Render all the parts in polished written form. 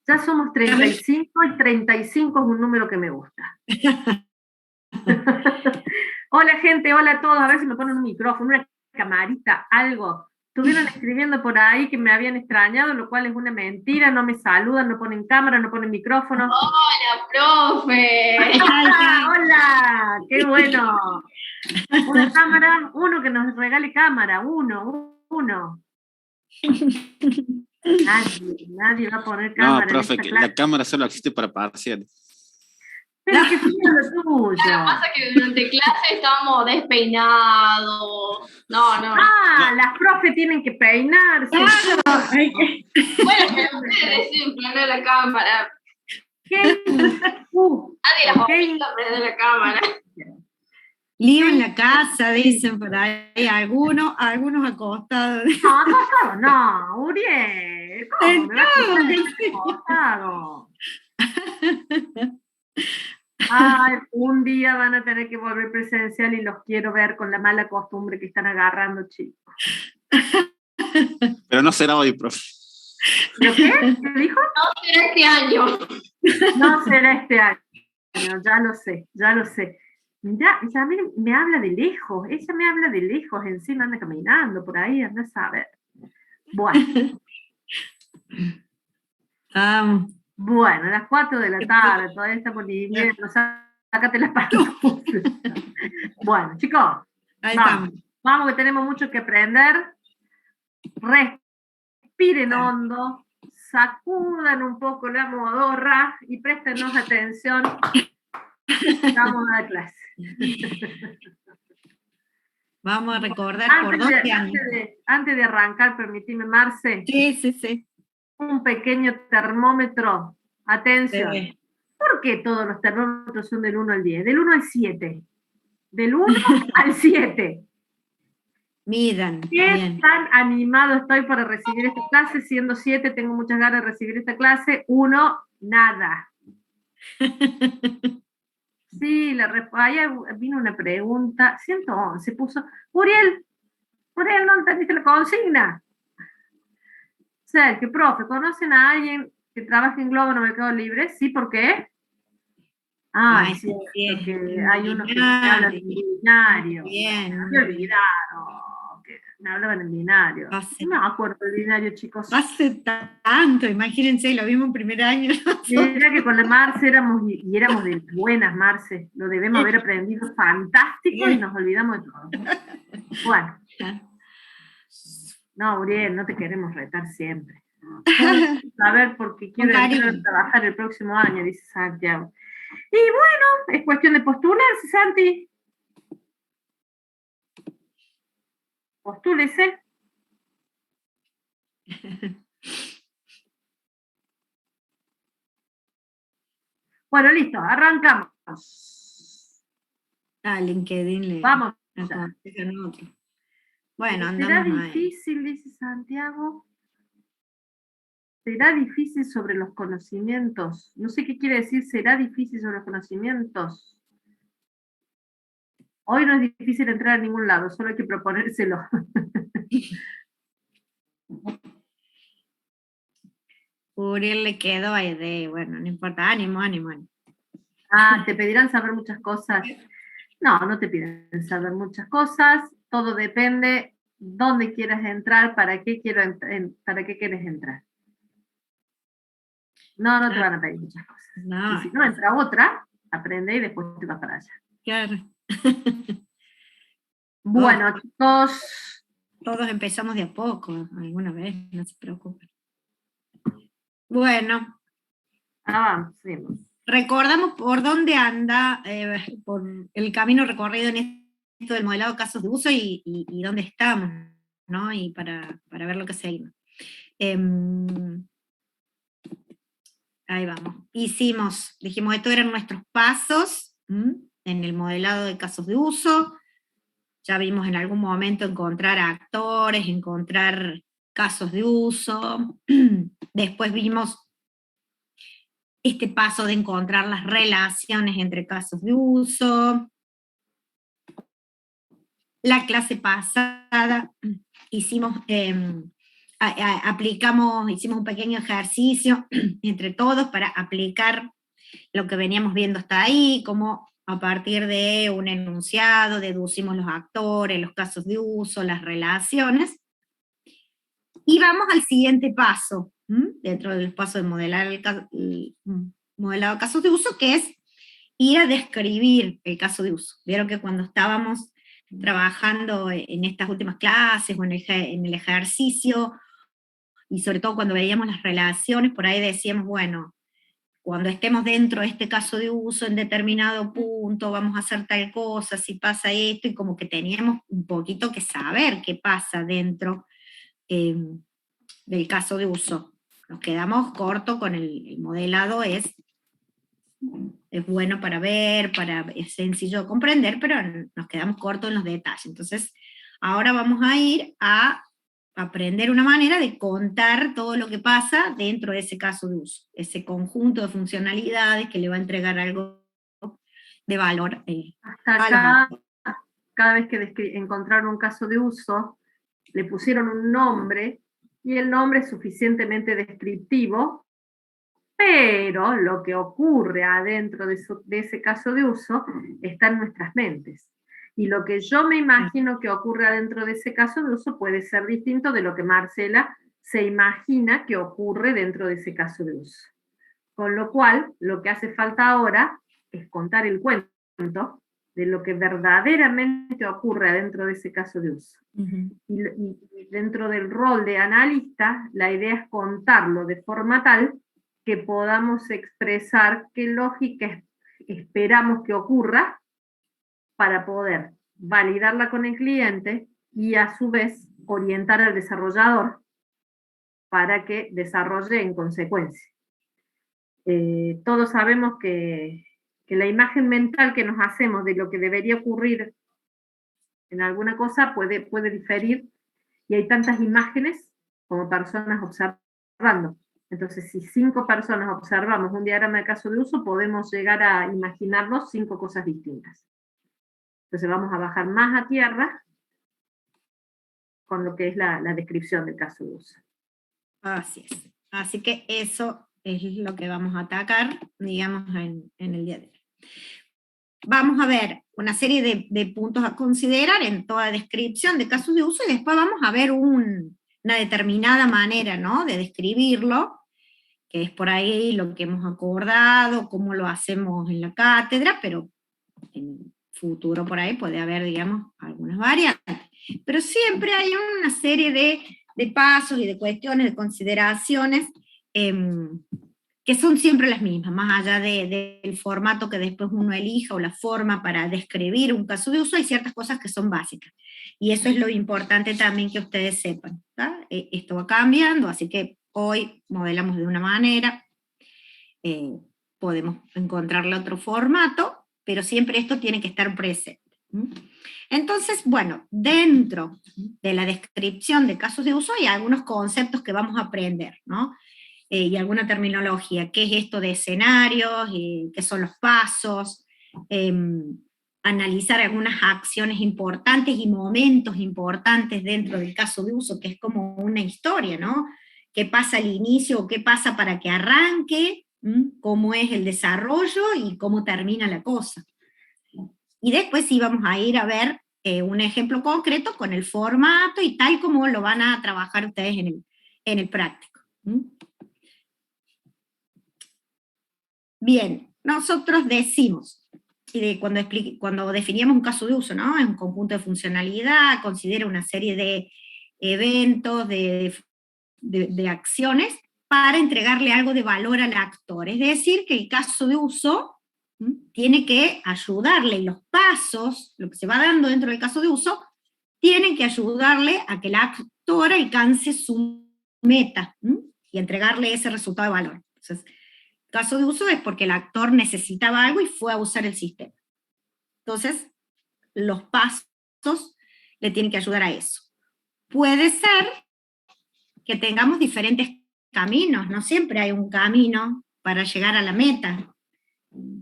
Ya somos 35 y 35 es un número que me gusta. Hola gente, hola a todos, a ver si me ponen un micrófono, una camarita, algo. Estuvieron escribiendo por ahí que me habían extrañado, lo cual es una mentira, no me saludan, no ponen cámara, no ponen micrófono. ¡Hola, profe! ¡Hola! ¡Qué bueno! Una cámara, uno que nos regale cámara, uno. Nadie va a poner cámara. No, profe, que la cámara solo existe para parciales. Pero que sí es lo tuyo. Lo que pasa es que durante clase estábamos despeinados. No. Las profes tienen que peinarse. Bueno, pero ustedes deciden prender la cámara. Nadie las obliga a prender la cámara. Lío en la casa, dicen por ahí, algunos acostados. No, acostado no, Uriel. ¿Cómo me vas a acostado? Ay, un día van a tener que volver presencial y los quiero ver con la mala costumbre que están agarrando, chicos. Pero no será hoy, profe. ¿Lo qué? ¿Qué dijo? No será este año. No será este año, ya lo sé. Mirá, ella me habla de lejos, encima anda caminando por ahí, anda a saber. Bueno. Bueno, a las 4 de la tarde, todavía estamos viviendo, sácate las pantuflas. Bueno, chicos, vamos que tenemos mucho que aprender. Respiren hondo, sacudan un poco la modorra y préstenos atención. Vamos a la clase. Vamos a recordar por 12 años. Antes de arrancar, permitime, Marce. Sí. Un pequeño termómetro. Atención. Sí. ¿Por qué todos los termómetros son del 1 al 10? Del 1 al 7. Del 1 al 7. Miran. ¿Qué tan animado estoy para recibir esta clase? Siendo 7, tengo muchas ganas de recibir esta clase. 1, nada. Sí, ahí vino una pregunta. 111 puso. Uriel, ¿no entendiste la consigna? Sergio, profe, ¿conocen a alguien que trabaje en Globo en Mercado Libre? Sí, ¿por qué? Sí, porque hay uno que me habla en binario. Me olvidaron que me hablaban en binario. No me acuerdo del binario, chicos. Hace tanto, imagínense, lo vimos en primer año. Era que con la Marce éramos de buenas, Marce. Lo debemos haber aprendido fantástico y nos olvidamos de todo. Bueno. No, Uriel, no te queremos retar siempre. A ver, porque quiero entrar a trabajar el próximo año, dice Santiago. Y bueno, es cuestión de postularse, Santi. Postúlese. Bueno, listo, arrancamos. LinkedIn Vamos. Bueno, andamos. ¿Será difícil, dice Santiago? ¿Será difícil sobre los conocimientos? No sé qué quiere decir, ¿será difícil sobre los conocimientos? Hoy no es difícil entrar a ningún lado, solo hay que proponérselo. Uriel le quedó ahí bueno, no importa, ánimo. Te pedirán saber muchas cosas. No te piden saber muchas cosas, todo depende dónde quieras entrar, para qué quieres entrar. No te van a pedir muchas cosas. Y si no entra otra, aprende y después te vas para allá. Claro. Bueno, chicos. Todos empezamos de a poco, alguna vez, no se preocupen. Bueno. Avancemos. Recordamos por dónde anda, por el camino recorrido en esto del modelado de casos de uso y dónde estamos, ¿no? Y para ver lo que seguimos. Ahí vamos. Dijimos, estos eran nuestros pasos en el modelado de casos de uso. Ya vimos en algún momento encontrar actores, encontrar casos de uso. Después vimos este paso de encontrar las relaciones entre casos de uso. La clase pasada hicimos hicimos un pequeño ejercicio entre todos para aplicar lo que veníamos viendo hasta ahí, cómo a partir de un enunciado deducimos los actores, los casos de uso, las relaciones, y vamos al siguiente paso, dentro del paso de modelar el modelado de casos de uso, que es ir a describir el caso de uso. Vieron que cuando estábamos trabajando en estas últimas clases, o en el ejercicio, y sobre todo cuando veíamos las relaciones, por ahí decíamos, bueno, cuando estemos dentro de este caso de uso en determinado punto, vamos a hacer tal cosa, si pasa esto, y como que teníamos un poquito que saber qué pasa dentro del caso de uso. Nos quedamos cortos con el modelado, es bueno para ver, es sencillo de comprender, pero nos quedamos cortos en los detalles. Entonces, ahora vamos a ir a aprender una manera de contar todo lo que pasa dentro de ese caso de uso, ese conjunto de funcionalidades que le va a entregar algo de valor. Hasta acá, cada vez que encontraron un caso de uso, le pusieron un nombre, y el nombre es suficientemente descriptivo, pero lo que ocurre adentro de ese caso de uso está en nuestras mentes. Y lo que yo me imagino que ocurre adentro de ese caso de uso puede ser distinto de lo que Marcela se imagina que ocurre dentro de ese caso de uso. Con lo cual, lo que hace falta ahora es contar el cuento de lo que verdaderamente ocurre adentro de ese caso de uso. Y dentro del rol de analista, la idea es contarlo de forma tal que podamos expresar qué lógica esperamos que ocurra para poder validarla con el cliente y a su vez orientar al desarrollador para que desarrolle en consecuencia. Todos sabemos que la imagen mental que nos hacemos de lo que debería ocurrir en alguna cosa puede diferir, y hay tantas imágenes como personas observando. Entonces, si 5 personas observamos un diagrama de caso de uso, podemos llegar a imaginarnos 5 cosas distintas. Entonces vamos a bajar más a tierra con lo que es la descripción del caso de uso. Así es. Así que eso es lo que vamos a atacar, digamos, en el día de hoy. Vamos a ver una serie de puntos a considerar en toda descripción de casos de uso, y después vamos a ver una determinada manera, ¿no?, de describirlo, que es por ahí lo que hemos acordado, cómo lo hacemos en la cátedra, pero en futuro por ahí puede haber, digamos, algunas variantes. Pero siempre hay una serie de pasos y de cuestiones, de consideraciones, que son siempre las mismas, más allá del formato que después uno elija o la forma para describir un caso de uso, hay ciertas cosas que son básicas. Y eso es lo importante también que ustedes sepan, ¿tá? Esto va cambiando, así que hoy modelamos de una manera, podemos encontrarle otro formato, pero siempre esto tiene que estar presente. Entonces, bueno, dentro de la descripción de casos de uso hay algunos conceptos que vamos a aprender, ¿no? Y alguna terminología, qué es esto de escenarios, qué son los pasos, analizar algunas acciones importantes y momentos importantes dentro del caso de uso, que es como una historia, ¿no? ¿Qué pasa al inicio o qué pasa para que arranque? Cómo es el desarrollo y cómo termina la cosa. Y después sí vamos a ir a ver un ejemplo concreto con el formato y tal como lo van a trabajar ustedes en el práctico. Bien, nosotros decimos, cuando definíamos un caso de uso, ¿no?, es un conjunto de funcionalidad, considera una serie de eventos, de acciones, para entregarle algo de valor al actor. Es decir, que el caso de uso tiene que ayudarle, los pasos, lo que se va dando dentro del caso de uso, tienen que ayudarle a que el actor alcance su meta y entregarle ese resultado de valor. Entonces, caso de uso es porque el actor necesitaba algo y fue a usar el sistema. Entonces, los pasos le tienen que ayudar a eso. Puede ser que tengamos diferentes caminos, no siempre hay un camino para llegar a la meta.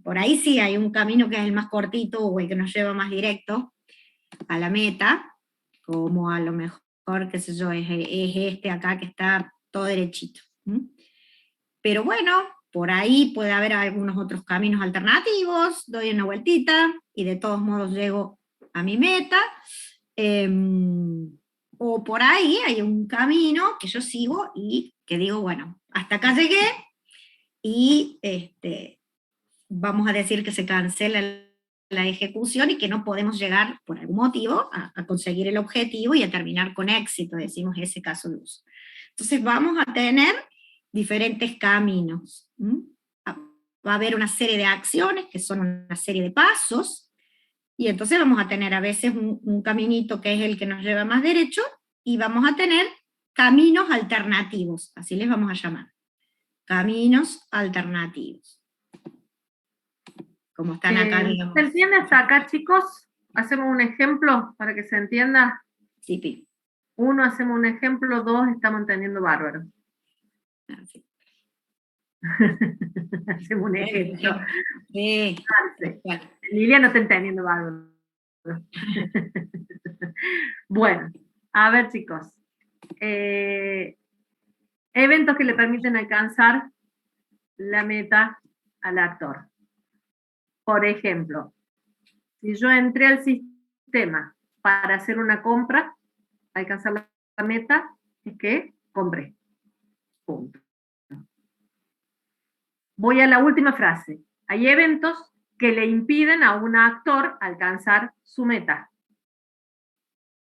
Por ahí sí hay un camino que es el más cortito o el que nos lleva más directo a la meta, como a lo mejor mejor, qué sé yo, es este acá que está todo derechito. Pero bueno, por ahí puede haber algunos otros caminos alternativos, doy una vueltita y de todos modos llego a mi meta. O por ahí hay un camino que yo sigo y que digo, bueno, hasta acá llegué y vamos a decir que se cancela la ejecución y que no podemos llegar por algún motivo a conseguir el objetivo y a terminar con éxito, decimos ese caso de uso. Entonces vamos a tener diferentes caminos. Va a haber una serie de acciones que son una serie de pasos, y entonces vamos a tener a veces un caminito que es el que nos lleva más derecho, y vamos a tener caminos alternativos, así les vamos a llamar. Caminos alternativos. Como están acá, digamos. ¿Se entiende hasta acá, chicos? Hacemos un ejemplo para que se entienda. Sí, Pi. 1, hacemos un ejemplo. 2, estamos entendiendo bárbaro. Sí. Hacemos un ejemplo. Sí. Lilia no está entendiendo bárbaro. Bueno, a ver, chicos. Eventos que le permiten alcanzar la meta al actor. Por ejemplo, si yo entré al sistema para hacer una compra, alcanzar la meta, es que compré. Punto. Voy a la última frase. Hay eventos que le impiden a un actor alcanzar su meta.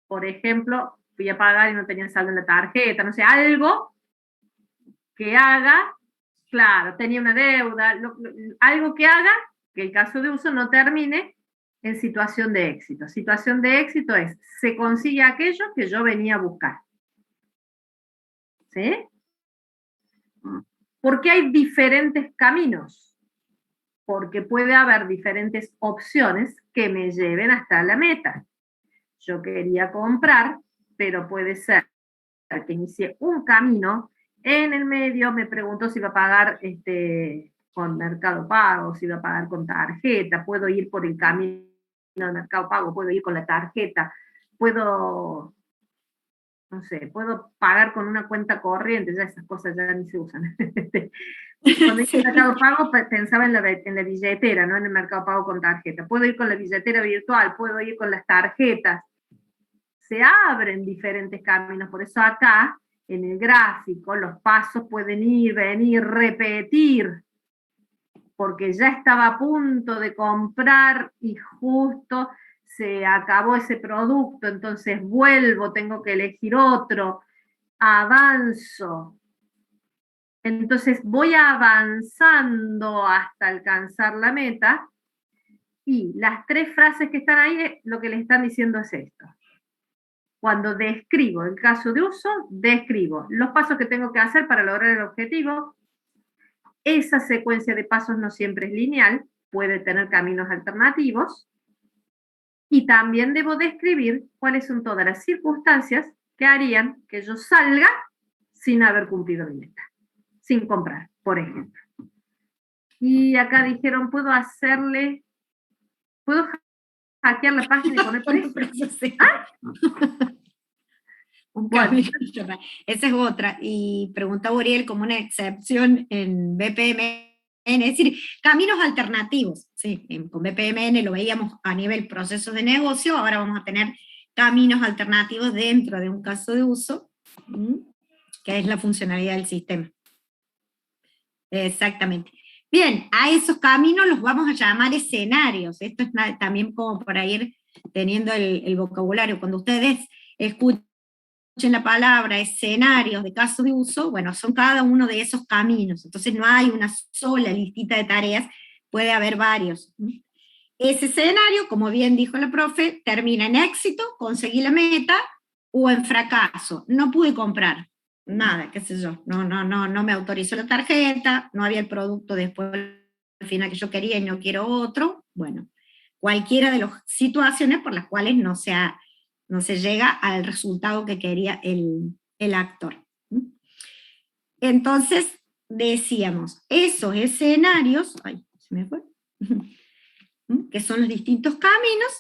Por ejemplo, fui a pagar y no tenía saldo en la tarjeta, no sé, algo que haga, claro, tenía una deuda, algo que haga que el caso de uso no termine en situación de éxito. Situación de éxito es, se consigue aquello que yo venía a buscar. ¿Sí? Porque hay diferentes caminos. Porque puede haber diferentes opciones que me lleven hasta la meta. Yo quería comprar, pero puede ser que inicié un camino, en el medio me preguntó si iba a pagar con Mercado Pago, si iba a pagar con tarjeta, puedo ir por el camino de Mercado Pago, puedo ir con la tarjeta, puedo, no sé, puedo pagar con una cuenta corriente, ya esas cosas ya ni se usan. Cuando hice Mercado Pago pensaba en la billetera, no en el Mercado Pago con tarjeta. Puedo ir con la billetera virtual, puedo ir con las tarjetas. Se abren diferentes caminos, por eso acá, en el gráfico, los pasos pueden ir, venir, repetir, porque ya estaba a punto de comprar y justo se acabó ese producto, entonces vuelvo, tengo que elegir otro, avanzo. Entonces voy avanzando hasta alcanzar la meta, y las 3 frases que están ahí, lo que le están diciendo es esto. Cuando describo el caso de uso, describo los pasos que tengo que hacer para lograr el objetivo. Esa secuencia de pasos no siempre es lineal, puede tener caminos alternativos. Y también debo describir cuáles son todas las circunstancias que harían que yo salga sin haber cumplido mi meta, sin comprar, por ejemplo. Y acá dijeron, ¿puedo hackear la página y poner precio? ¿Ah? Bueno. Esa es otra. Y pregunta Uriel como una excepción en BPMN, es decir, caminos alternativos. Sí, con BPMN lo veíamos a nivel procesos de negocio, ahora vamos a tener caminos alternativos dentro de un caso de uso, que es la funcionalidad del sistema. Exactamente. Bien, a esos caminos los vamos a llamar escenarios. Esto es también como para ir teniendo el vocabulario. Cuando ustedes escuchen la palabra escenarios de casos de uso, bueno, son cada uno de esos caminos. Entonces no hay una sola listita de tareas, puede haber varios. Ese escenario, como bien dijo la profe, termina en éxito, conseguí la meta, o en fracaso, no pude comprar nada, qué sé yo, no me autorizó la tarjeta, no había el producto después al final que yo quería y no quiero otro. Bueno, cualquiera de las situaciones por las cuales no se llega al resultado que quería el actor. Entonces, decíamos, esos escenarios, ay, se me fue, que son los distintos caminos,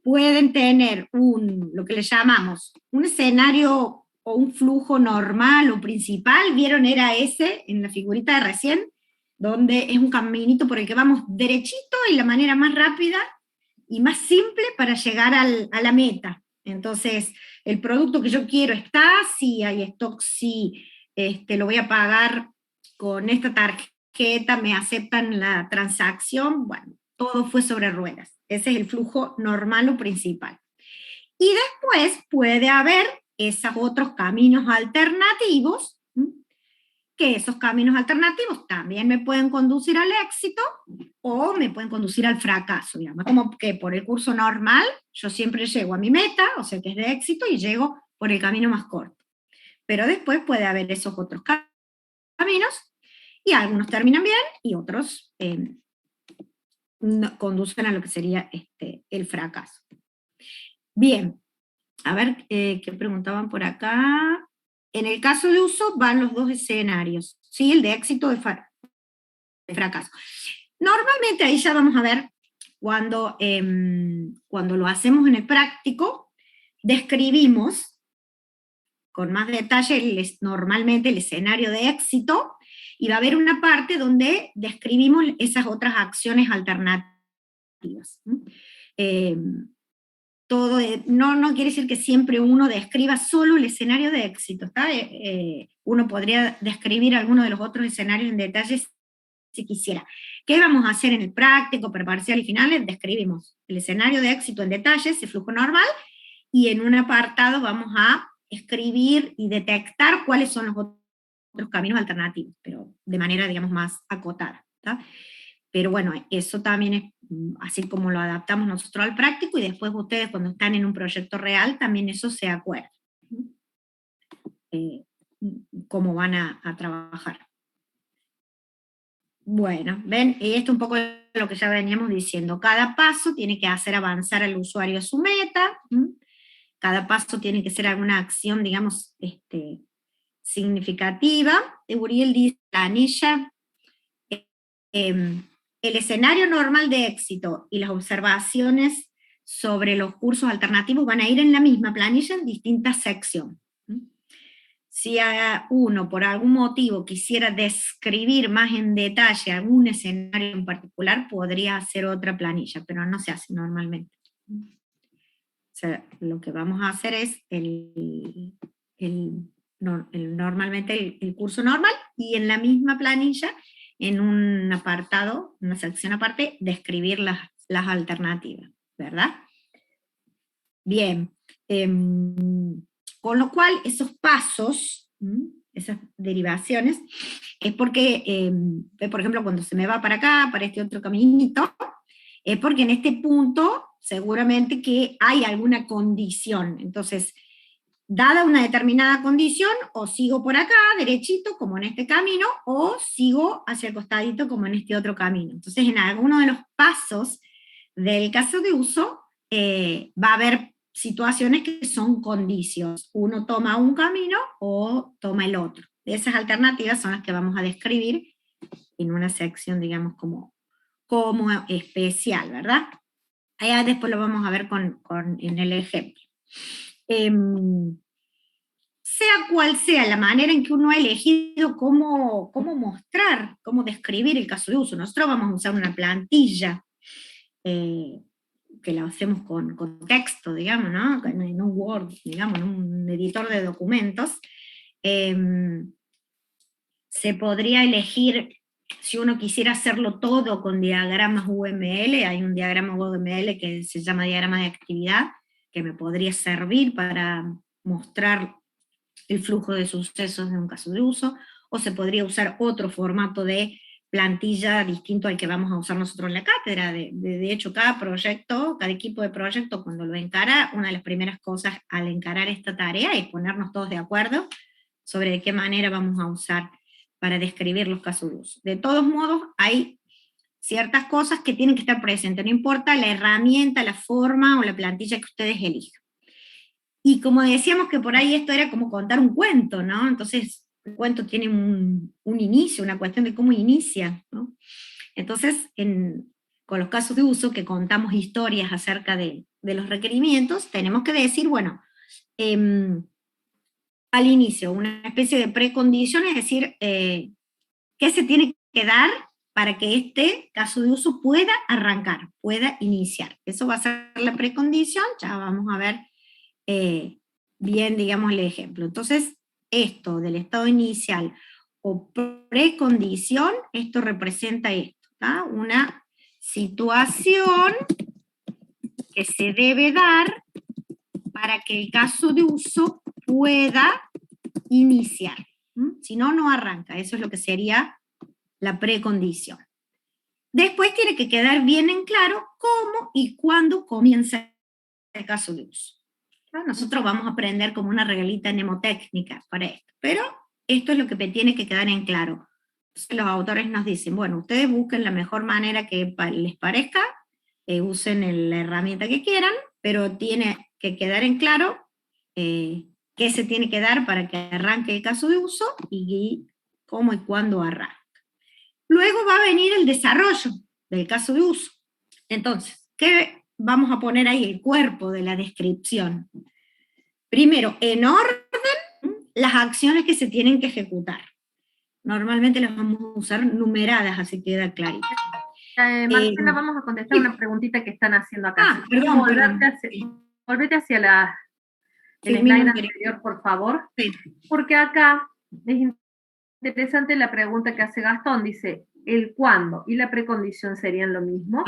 pueden tener lo que le llamamos un escenario o un flujo normal o principal, vieron era ese en la figurita de recién, donde es un caminito por el que vamos derechito y la manera más rápida y más simple para llegar a la meta. Entonces, el producto que yo quiero está, si hay stock, si lo voy a pagar con esta tarjeta, me aceptan la transacción, bueno, todo fue sobre ruedas. Ese es el flujo normal o principal. Y después puede haber esos otros caminos alternativos, que esos caminos alternativos también me pueden conducir al éxito o me pueden conducir al fracaso, digamos, como que por el curso normal yo siempre llego a mi meta, o sea que es de éxito, y llego por el camino más corto. Pero después puede haber esos otros caminos, y algunos terminan bien y otros conducen a lo que sería el fracaso. Bien, a ver qué preguntaban por acá. En el caso de uso van los dos escenarios, ¿sí? El de éxito y de fracaso. Normalmente ahí ya vamos a ver cuando lo hacemos en el práctico, describimos con más detalle normalmente el escenario de éxito, y va a haber una parte donde describimos esas otras acciones alternativas. No quiere decir que siempre uno describa solo el escenario de éxito, ¿está? Uno podría describir alguno de los otros escenarios en detalle si quisiera. ¿Qué vamos a hacer en el práctico, preparcial y finales? Describimos el escenario de éxito en detalle, ese flujo normal, y en un apartado vamos a escribir y detectar cuáles son los otros caminos alternativos, pero de manera, digamos, más acotada, ¿está? Pero bueno, eso también es así como lo adaptamos nosotros al práctico, y después ustedes cuando están en un proyecto real, también eso se acuerda. Cómo van a trabajar. Bueno, ven, esto es un poco lo que ya veníamos diciendo. Cada paso tiene que hacer avanzar al usuario a su meta. Cada paso tiene que ser alguna acción, digamos, significativa. Uriel dice, planilla, el escenario normal de éxito y las observaciones sobre los cursos alternativos van a ir en la misma planilla en distintas secciones. Si uno por algún motivo quisiera describir más en detalle algún escenario en particular, podría hacer otra planilla, pero no se hace normalmente. O sea, lo que vamos a hacer es normalmente el curso normal, y en la misma planilla, en un apartado, una sección aparte, describir las alternativas, ¿verdad? Bien. Con lo cual, esos pasos, esas derivaciones, es porque, por ejemplo, cuando se me va para acá, para este otro caminito, es porque en este punto seguramente que hay alguna condición. Entonces, dada una determinada condición, o sigo por acá, derechito, como en este camino, o sigo hacia el costadito, como en este otro camino. Entonces, en alguno de los pasos del caso de uso, va a haber situaciones que son condiciones. Uno toma un camino o toma el otro. Esas alternativas son las que vamos a describir en una sección, digamos, como especial, ¿verdad? Allá después lo vamos a ver en el ejemplo. Sea cual sea la manera en que uno ha elegido cómo mostrar, cómo describir el caso de uso, nosotros vamos a usar una plantilla, que la hacemos con texto, digamos, ¿no? En un Word, digamos, en un editor de documentos. Se podría elegir, si uno quisiera hacerlo todo con diagramas UML, hay un diagrama UML que se llama diagrama de actividad, que me podría servir para mostrar el flujo de sucesos de un caso de uso, o se podría usar otro formato de plantilla distinto al que vamos a usar nosotros en la cátedra. De hecho, cada proyecto, cada equipo de proyecto, cuando lo encara, una de las primeras cosas al encarar esta tarea es ponernos todos de acuerdo sobre de qué manera vamos a usar para describir los casos de uso. De todos modos, hay ciertas cosas que tienen que estar presentes, no importa la herramienta, la forma o la plantilla que ustedes elijan. Y como decíamos que por ahí esto era como contar un cuento, ¿no? Entonces, el cuento tiene un inicio, una cuestión de cómo inicia, ¿no? Entonces, con los casos de uso, que contamos historias acerca de de los requerimientos, tenemos que decir, bueno, al inicio, una especie de precondición, es decir, qué se tiene que dar para que este caso de uso pueda arrancar, pueda iniciar. Eso va a ser la precondición, ya vamos a ver bien, digamos, el ejemplo. Entonces, esto del estado inicial o precondición, esto representa esto, ¿tá? Una situación que se debe dar para que el caso de uso pueda iniciar. Si no, no arranca. Eso es lo que sería la precondición. Después tiene que quedar bien en claro cómo y cuándo comienza el caso de uso. Nosotros vamos a aprender como una regalita mnemotécnica para esto, pero esto es lo que tiene que quedar en claro. Entonces, los autores nos dicen, bueno, ustedes busquen la mejor manera que les parezca, usen la herramienta que quieran, pero tiene que quedar en claro qué se tiene que dar para que arranque el caso de uso y cómo y cuándo arranca. Luego va a venir el desarrollo del caso de uso. Entonces, ¿qué vamos a poner ahí? El cuerpo de la descripción. Primero, en orden, las acciones que se tienen que ejecutar. Normalmente las vamos a usar numeradas, así queda clarito. Marcela, vamos a contestar una preguntita que están haciendo acá. Perdón. Volvete hacia el slide anterior, por favor. Sí. Porque acá es interesante la pregunta que hace Gastón, dice, ¿el cuándo y la precondición serían lo mismo?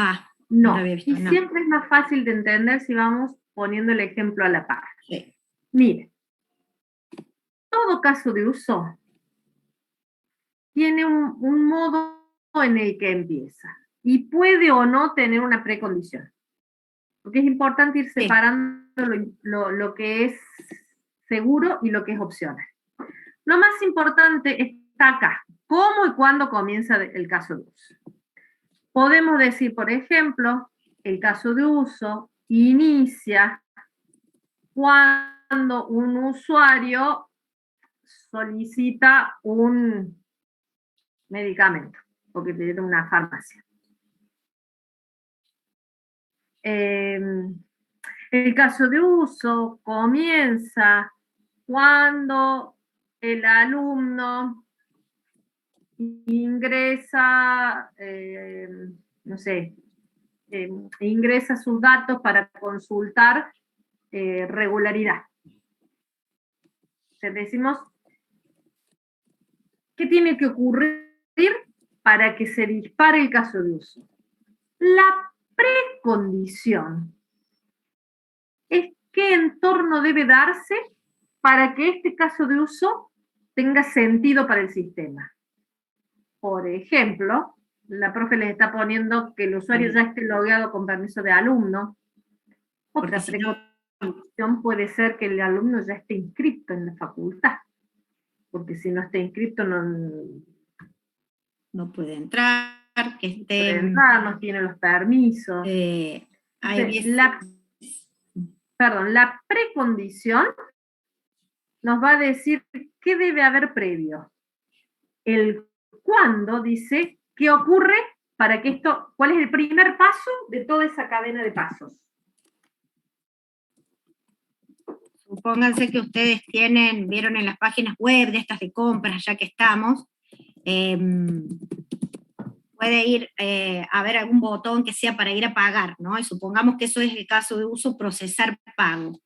No, y siempre es más fácil de entender si vamos poniendo el ejemplo a la par. Sí. Mire, todo caso de uso tiene un modo en el que empieza, y puede o no tener una precondición, porque es importante ir separando lo que es seguro y lo que es opcional. Lo más importante está acá, cómo y cuándo comienza el caso de uso. Podemos decir, por ejemplo, el caso de uso inicia cuando un usuario solicita un medicamento, porque tiene una farmacia. El caso de uso comienza cuando el alumno ingresa, ingresa sus datos para consultar regularidad. Entonces decimos, ¿qué tiene que ocurrir para que se dispare el caso de uso? La precondición es qué entorno debe darse para que este caso de uso tenga sentido para el sistema. Por ejemplo, la profe les está poniendo que el usuario ya esté logueado con permiso de alumno. Otra precondición puede ser que el alumno ya esté inscrito en la facultad, porque si no está inscrito no puede entrar, que esté... no tiene los permisos. La precondición nos va a decir qué debe haber previo. El cuándo dice qué ocurre para que esto, cuál es el primer paso de toda esa cadena de pasos. Supónganse que ustedes vieron en las páginas web de estas de compras, ya que estamos, puede ir a ver algún botón que sea para ir a pagar, ¿no? Y supongamos que eso es el caso de uso, procesar pago.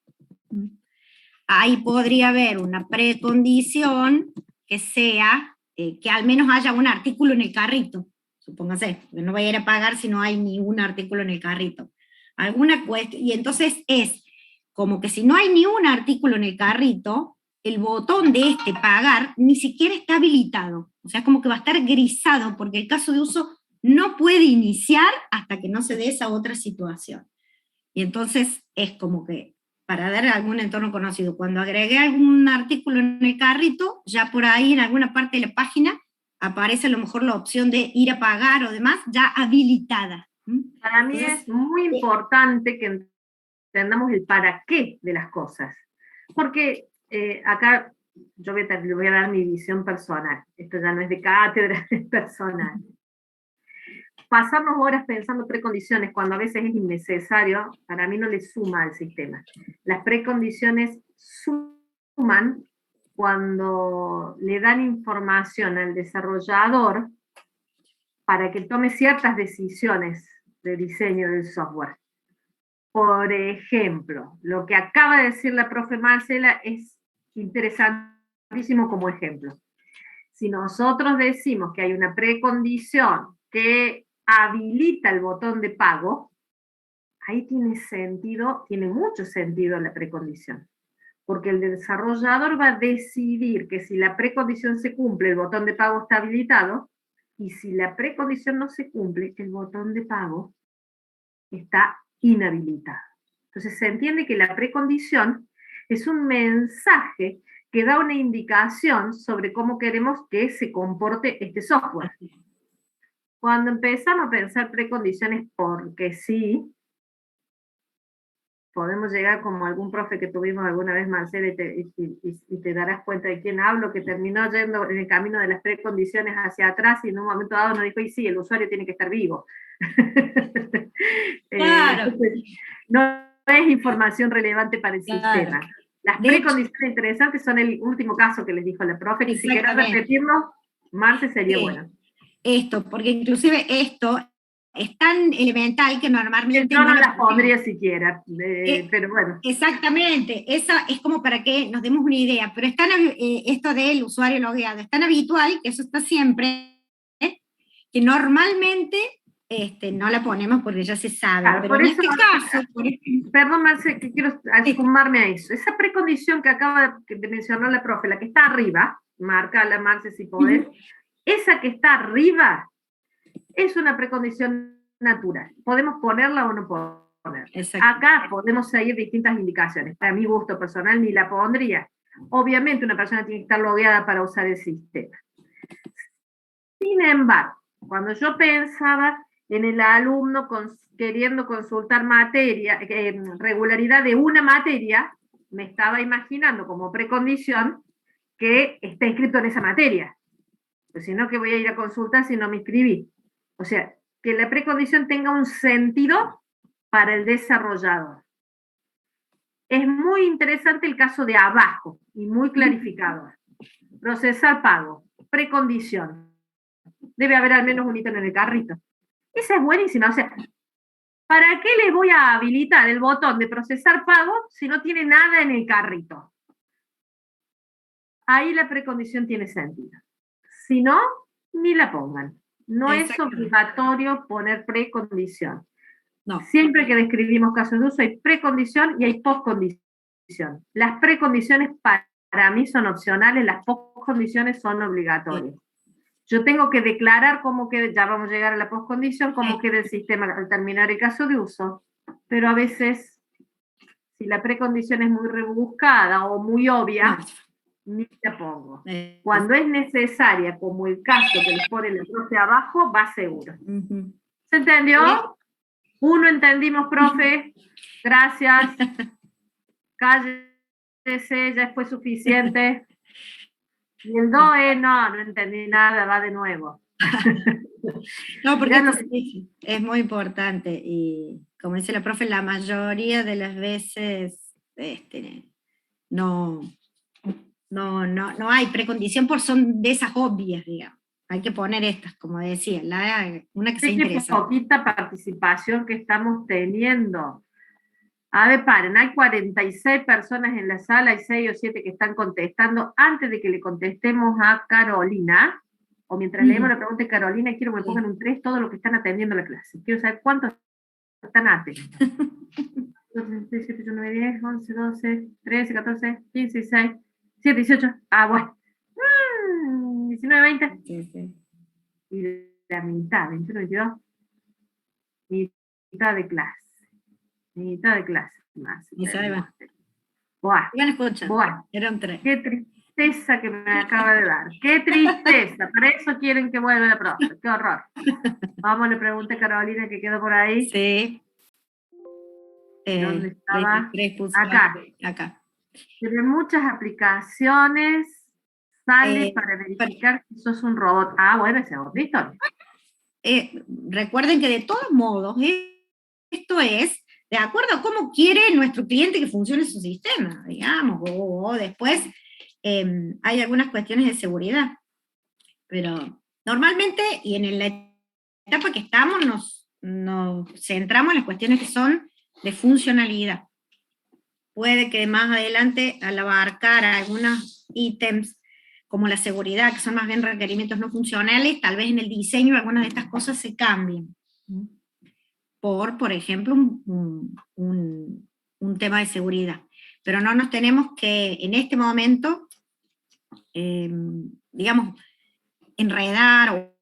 Ahí podría haber una precondición que sea que al menos haya un artículo en el carrito, supóngase, que no vaya a ir a pagar si no hay ningún artículo en el carrito. Y entonces es como que si no hay ni un artículo en el carrito, el botón de pagar ni siquiera está habilitado. O sea, como que va a estar grisado, porque el caso de uso no puede iniciar hasta que no se dé esa otra situación. Y entonces es como que, para dar algún entorno conocido, cuando agregué algún artículo en el carrito, ya por ahí en alguna parte de la página aparece a lo mejor la opción de ir a pagar o demás, ya habilitada. Para mí es muy importante que entendamos el para qué de las cosas. Porque acá yo voy a dar mi visión personal. Esto ya no es de cátedra, es personal. pasarnos horas pensando precondiciones cuando a veces es innecesario, para mí no le suma al sistema. Las precondiciones suman cuando le dan información al desarrollador para que tome ciertas decisiones de diseño del software. Por ejemplo, lo que acaba de decir la profe Marcela es interesantísimo como ejemplo. Si nosotros decimos que hay una precondición que habilita el botón de pago, ahí tiene sentido, tiene mucho sentido la precondición. Porque el desarrollador va a decidir que si la precondición se cumple, el botón de pago está habilitado, y si la precondición no se cumple, el botón de pago está inhabilitado. Entonces se entiende que la precondición es un mensaje que da una indicación sobre cómo queremos que se comporte este software. Cuando empezamos a pensar precondiciones porque sí, podemos llegar como algún profe que tuvimos alguna vez, Marcela, y te darás cuenta de quién hablo, que terminó yendo en el camino de las precondiciones hacia atrás y en un momento dado nos dijo, y sí, el usuario tiene que estar vivo. Claro. No es información relevante para el sistema. Las precondiciones interesantes son el último caso que les dijo la profe, que si querés repetirlo, Marce, sería bueno. Esto, porque inclusive esto es tan elemental que normalmente... Yo no las pondría siquiera, pero bueno. Exactamente, esa es como para que nos demos una idea, pero es tan, esto del usuario logueado es tan habitual, que eso está siempre, que normalmente no la ponemos porque ya se sabe, claro, pero por en eso, este caso... Perdón, Marce, que quiero sumarme a eso. Esa precondición que acaba de mencionar la profe, la que está arriba, marcala, Marce, si podés, esa que está arriba es una precondición natural. Podemos ponerla o no ponerla. Acá podemos seguir distintas indicaciones. Para mi gusto personal ni la pondría. Obviamente una persona tiene que estar logueada para usar el sistema. Sin embargo, cuando yo pensaba en el alumno queriendo consultar materia, regularidad de una materia, me estaba imaginando como precondición que está inscrito en esa materia. Pues si no, que voy a ir a consultar si no me inscribí. O sea, que la precondición tenga un sentido para el desarrollador. Es muy interesante el caso de abajo y muy clarificador. Procesar pago, precondición. Debe haber al menos un ítem en el carrito. Esa es buenísima. O sea, ¿para qué les voy a habilitar el botón de procesar pago si no tiene nada en el carrito? Ahí la precondición tiene sentido. Si no, ni la pongan. No es obligatorio poner precondición. No. Siempre que describimos casos de uso hay precondición y hay postcondición. Las precondiciones para mí son opcionales, las postcondiciones son obligatorias. Yo tengo que declarar cómo queda, ya vamos a llegar a la postcondición, cómo queda el sistema al terminar el caso de uso, pero a veces, si la precondición es muy rebuscada o muy obvia, ni la pongo. Cuando es necesaria, como el caso que les pone el profe abajo, va seguro. ¿Se entendió? Uno entendimos, profe. Gracias. Cállese, ya fue suficiente. Y el DOE, no entendí nada, va de nuevo. No, porque es muy importante. Y como dice la profe, la mayoría de las veces no hay precondición por son de esas obvias, digamos. Hay que poner estas, como decía, una que sea interesante. Poquita participación que estamos teniendo. A ver, paren, hay 46 personas en la sala, hay 6 o 7 que están contestando. Antes de que le contestemos a Carolina, o mientras leemos la pregunta de Carolina, quiero que me pongan un 3 todos los que están atendiendo la clase. Quiero saber cuántos están atentos. 2, 3, 7, 8, 9, 10, 11, 12, 13, 14, 15, 16, 17, 18. Ah, bueno. 19, 20. Sí. Y la mitad, 21, 22. Mitad de clase. Mitad de clase. Más. Buah, eran 3. Qué tristeza que me acaba de dar. Qué tristeza. Para eso quieren que vuelva la profe. Qué horror. Vamos, le pregunté a Carolina que quedó por ahí. Sí. ¿Dónde estaba? 23 acá. Tiene muchas aplicaciones. Sale para verificar que sos un robot. Ah, bueno, ese es otro historia. recuerden que de todos modos, esto es de acuerdo a cómo quiere nuestro cliente que funcione su sistema, digamos, o después hay algunas cuestiones de seguridad. Pero normalmente, y en la etapa que estamos, nos centramos en las cuestiones que son de funcionalidad. Puede que más adelante, al abarcar algunos ítems como la seguridad, que son más bien requerimientos no funcionales, tal vez en el diseño algunas de estas cosas se cambien. Por ejemplo, un tema de seguridad. Pero no nos tenemos que, en este momento, digamos, enredar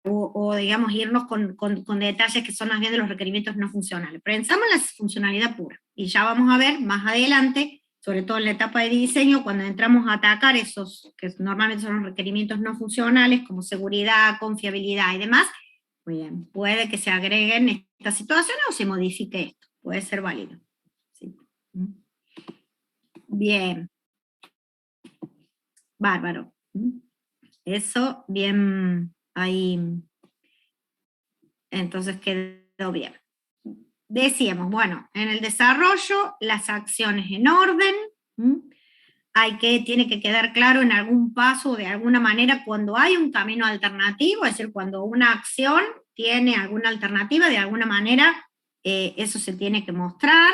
o digamos, irnos con detalles que son más bien de los requerimientos no funcionales. Pensamos en la funcionalidad pura, y ya vamos a ver más adelante, sobre todo en la etapa de diseño, cuando entramos a atacar esos, que normalmente son los requerimientos no funcionales, como seguridad, confiabilidad y demás, muy bien, puede que se agreguen estas situaciones o se modifique esto, puede ser válido. ¿Sí? Bien. Bárbaro. Eso, bien, ahí, entonces quedó bien. Decíamos, bueno, en el desarrollo, las acciones en orden, tiene que quedar claro en algún paso, de alguna manera, cuando hay un camino alternativo, es decir, cuando una acción tiene alguna alternativa, de alguna manera, eso se tiene que mostrar,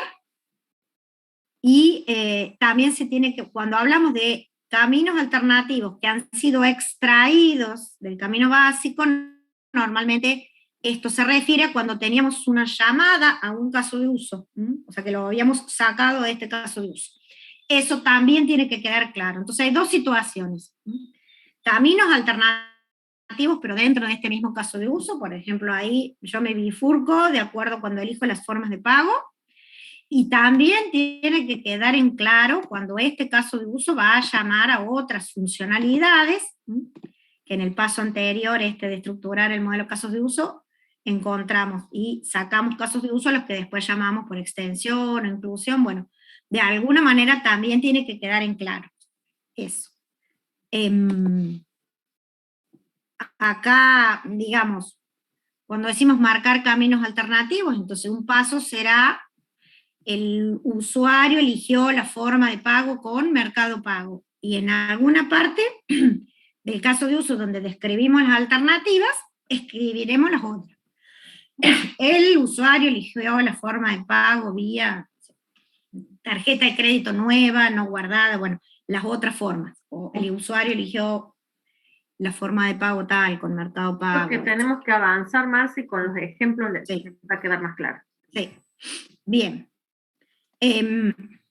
y también se tiene que, cuando hablamos de caminos alternativos que han sido extraídos del camino básico, normalmente esto se refiere a cuando teníamos una llamada a un caso de uso, o sea que lo habíamos sacado de este caso de uso. Eso también tiene que quedar claro. Entonces hay dos situaciones. Caminos alternativos, pero dentro de este mismo caso de uso, por ejemplo, ahí yo me bifurco de acuerdo cuando elijo las formas de pago, y también tiene que quedar en claro cuando este caso de uso va a llamar a otras funcionalidades, que en el paso anterior, de estructurar el modelo de casos de uso, encontramos y sacamos casos de uso a los que después llamamos por extensión o inclusión. Bueno, de alguna manera también tiene que quedar en claro eso. Acá, digamos, cuando decimos marcar caminos alternativos, entonces un paso será: el usuario eligió la forma de pago con Mercado Pago, y en alguna parte del caso de uso donde describimos las alternativas, escribiremos las otras. El usuario eligió la forma de pago vía tarjeta de crédito nueva, no guardada, bueno, las otras formas. O el usuario eligió la forma de pago tal, con Mercado Pago. Porque tenemos que avanzar más y con los ejemplos sí, va a quedar más claro. Sí, bien.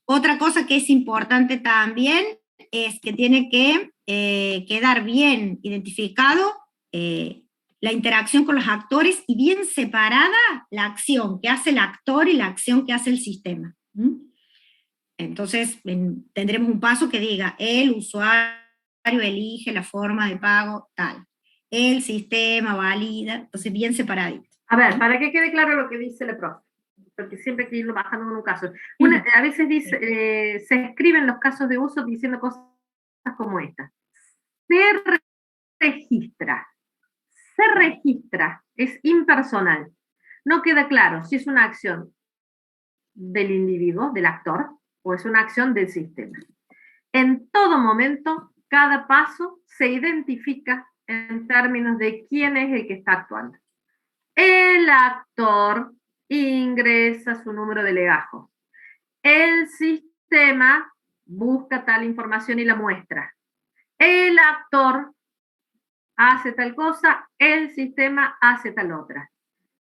Otra cosa que es importante también es que tiene que quedar bien identificado la interacción con los actores y bien separada la acción que hace el actor y la acción que hace el sistema. Entonces tendremos un paso que diga: el usuario elige la forma de pago tal, el sistema valida, entonces bien separadito. A ver, para que quede claro lo que dice la profe, porque siempre hay que irlo bajando en un caso. A veces dice, se escriben los casos de uso diciendo cosas como esta: se registra, es impersonal. No queda claro si es una acción del individuo, del actor, o es una acción del sistema. En todo momento, cada paso se identifica en términos de quién es el que está actuando. El actor ingresa su número de legajo. El sistema busca tal información y la muestra. El actor hace tal cosa, el sistema hace tal otra.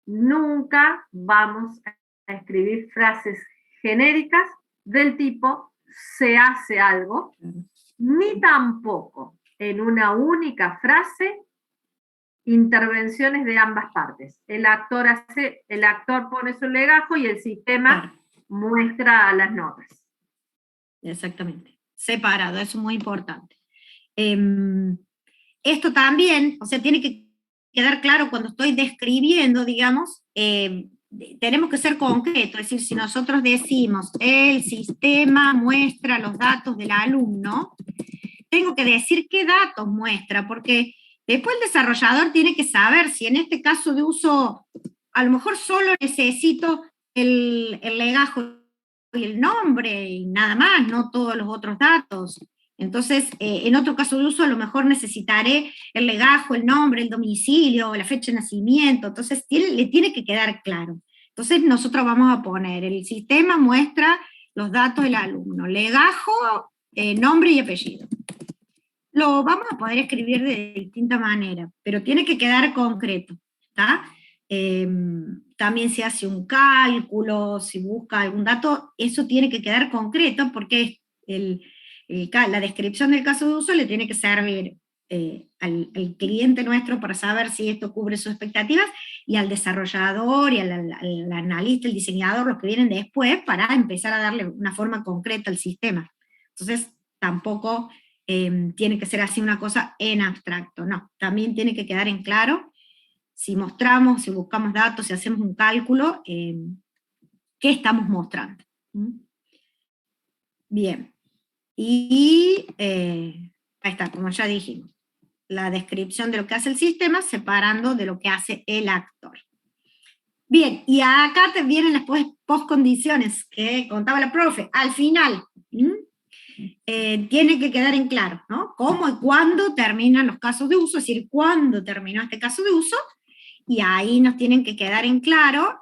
Nunca vamos a escribir frases genéricas del tipo se hace algo, ni tampoco en una única frase intervenciones de ambas partes. El actor pone su legajo y el sistema muestra las notas. Exactamente. Separado, eso es muy importante. Esto también, o sea, tiene que quedar claro cuando estoy describiendo, digamos, tenemos que ser concretos, es decir, si nosotros decimos el sistema muestra los datos del alumno, tengo que decir qué datos muestra, porque Después el desarrollador tiene que saber si en este caso de uso, a lo mejor solo necesito el legajo y el nombre y nada más, no todos los otros datos. Entonces, en otro caso de uso, a lo mejor necesitaré el legajo, el nombre, el domicilio, la fecha de nacimiento. Entonces, le tiene que quedar claro. Entonces, nosotros vamos a poner, el sistema muestra los datos del alumno, legajo, nombre y apellido. Lo vamos a poder escribir de distinta manera, pero tiene que quedar concreto, ¿está? También se hace un cálculo, si busca algún dato, eso tiene que quedar concreto porque la descripción del caso de uso le tiene que servir al cliente nuestro para saber si esto cubre sus expectativas, y al desarrollador y al analista, el diseñador, los que vienen después, para empezar a darle una forma concreta al sistema. Entonces, tampoco tiene que ser así una cosa en abstracto, no, también tiene que quedar en claro, si mostramos, si buscamos datos, si hacemos un cálculo, ¿qué estamos mostrando? Bien, y ahí está, como ya dijimos, la descripción de lo que hace el sistema, separando de lo que hace el actor. Bien, y acá te vienen las postcondiciones que contaba la profe, al final. Tiene que quedar en claro, ¿no? Cómo y cuándo terminan los casos de uso, es decir, cuándo terminó este caso de uso, y ahí nos tienen que quedar en claro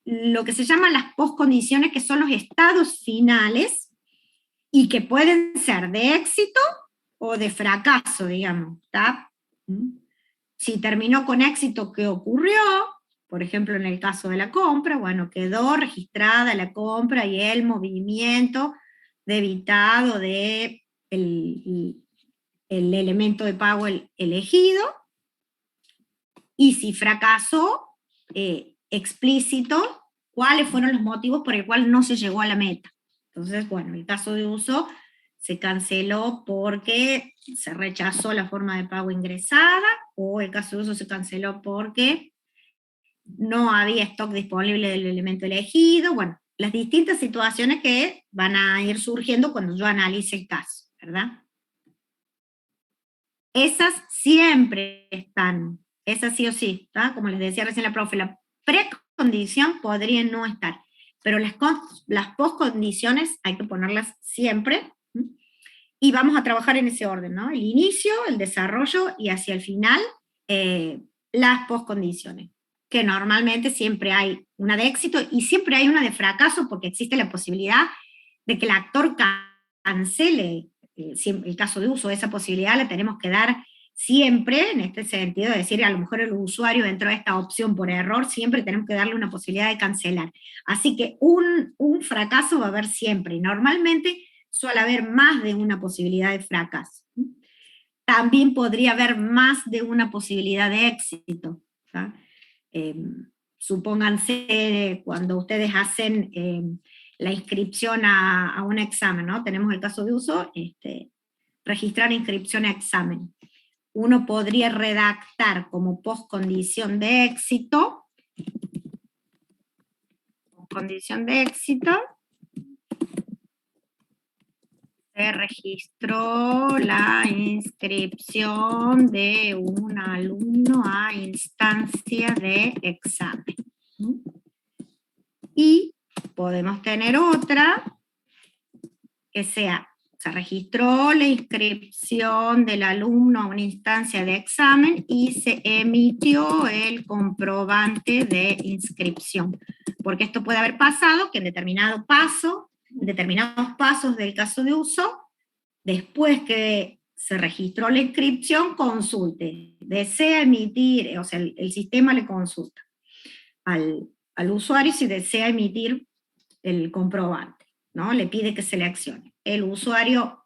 lo que se llaman las postcondiciones, que son los estados finales, y que pueden ser de éxito o de fracaso, digamos, ¿está? Si terminó con éxito, ¿qué ocurrió? Por ejemplo, en el caso de la compra, bueno, quedó registrada la compra y el movimiento debitado de el elemento de pago elegido, y si fracasó, explícito, cuáles fueron los motivos por el cual no se llegó a la meta. Entonces, bueno, el caso de uso se canceló porque se rechazó la forma de pago ingresada, o el caso de uso se canceló porque no había stock disponible del elemento elegido. Bueno, las distintas situaciones que van a ir surgiendo cuando yo analice el caso, ¿verdad? Esas siempre están, esas sí o sí, ¿tá? Como les decía recién la profe, la precondición podría no estar, pero las postcondiciones hay que ponerlas siempre, y vamos a trabajar en ese orden, ¿no? El inicio, el desarrollo, y hacia el final, las postcondiciones, que normalmente siempre hay una de éxito y siempre hay una de fracaso, porque existe la posibilidad de que el actor cancele el caso de uso. Esa posibilidad la tenemos que dar siempre, en este sentido, de decir, a lo mejor el usuario entró a esta opción por error, siempre tenemos que darle una posibilidad de cancelar. Así que un fracaso va a haber siempre, y normalmente suele haber más de una posibilidad de fracaso. También podría haber más de una posibilidad de éxito, ¿tá? Supónganse cuando ustedes hacen la inscripción a un examen, ¿no? Tenemos el caso de uso, registrar inscripción a examen. Uno podría redactar como postcondición de éxito, se registró la inscripción de un alumno a instancia de examen. Y podemos tener otra que sea, se registró la inscripción del alumno a una instancia de examen y se emitió el comprobante de inscripción. Porque esto puede haber pasado que en determinados pasos del caso de uso, después que se registró la inscripción, consulte, desea emitir, o sea, el sistema le consulta al usuario si desea emitir el comprobante, ¿no? Le pide que seleccione. El usuario,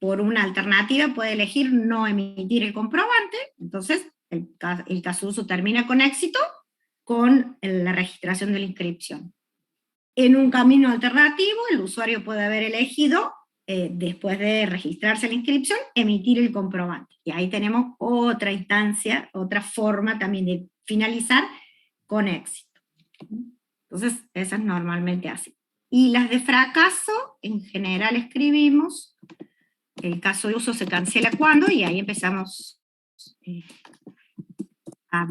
por una alternativa, puede elegir no emitir el comprobante, entonces el caso de uso termina con éxito con la registración de la inscripción. En un camino alternativo, el usuario puede haber elegido, después de registrarse la inscripción, emitir el comprobante. Y ahí tenemos otra instancia, otra forma también de finalizar con éxito. Entonces, esas normalmente así. Y las de fracaso, en general escribimos, el caso de uso se cancela cuando, y ahí empezamos a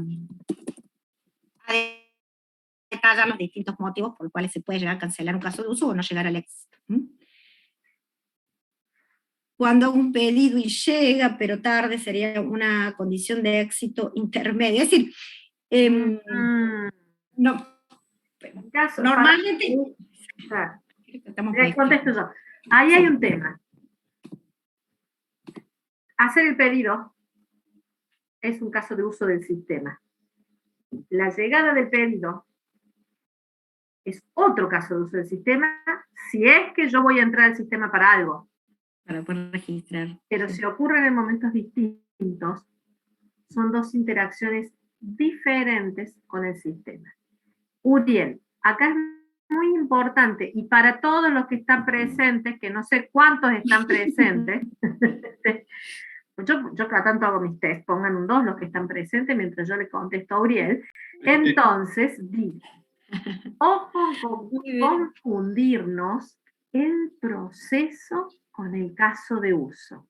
detallar los distintos motivos por los cuales se puede llegar a cancelar un caso de uso o no llegar al éxito. Cuando un pedido y llega, pero tarde, sería una condición de éxito intermedio. Es decir, no, normalmente... Contesto yo. Ahí hay un tema. Hacer el pedido es un caso de uso del sistema. La llegada del pedido es otro caso de uso del sistema si es que yo voy a entrar al sistema para algo. Para poder registrar. Pero si ocurren en momentos distintos, son dos interacciones diferentes con el sistema. Uriel, acá es muy importante, y para todos los que están presentes, que no sé cuántos están presentes, yo cada tanto hago mis test, pongan un 2 los que están presentes mientras yo le contesto a Uriel. Entonces, ojo con confundirnos el proceso con el caso de uso.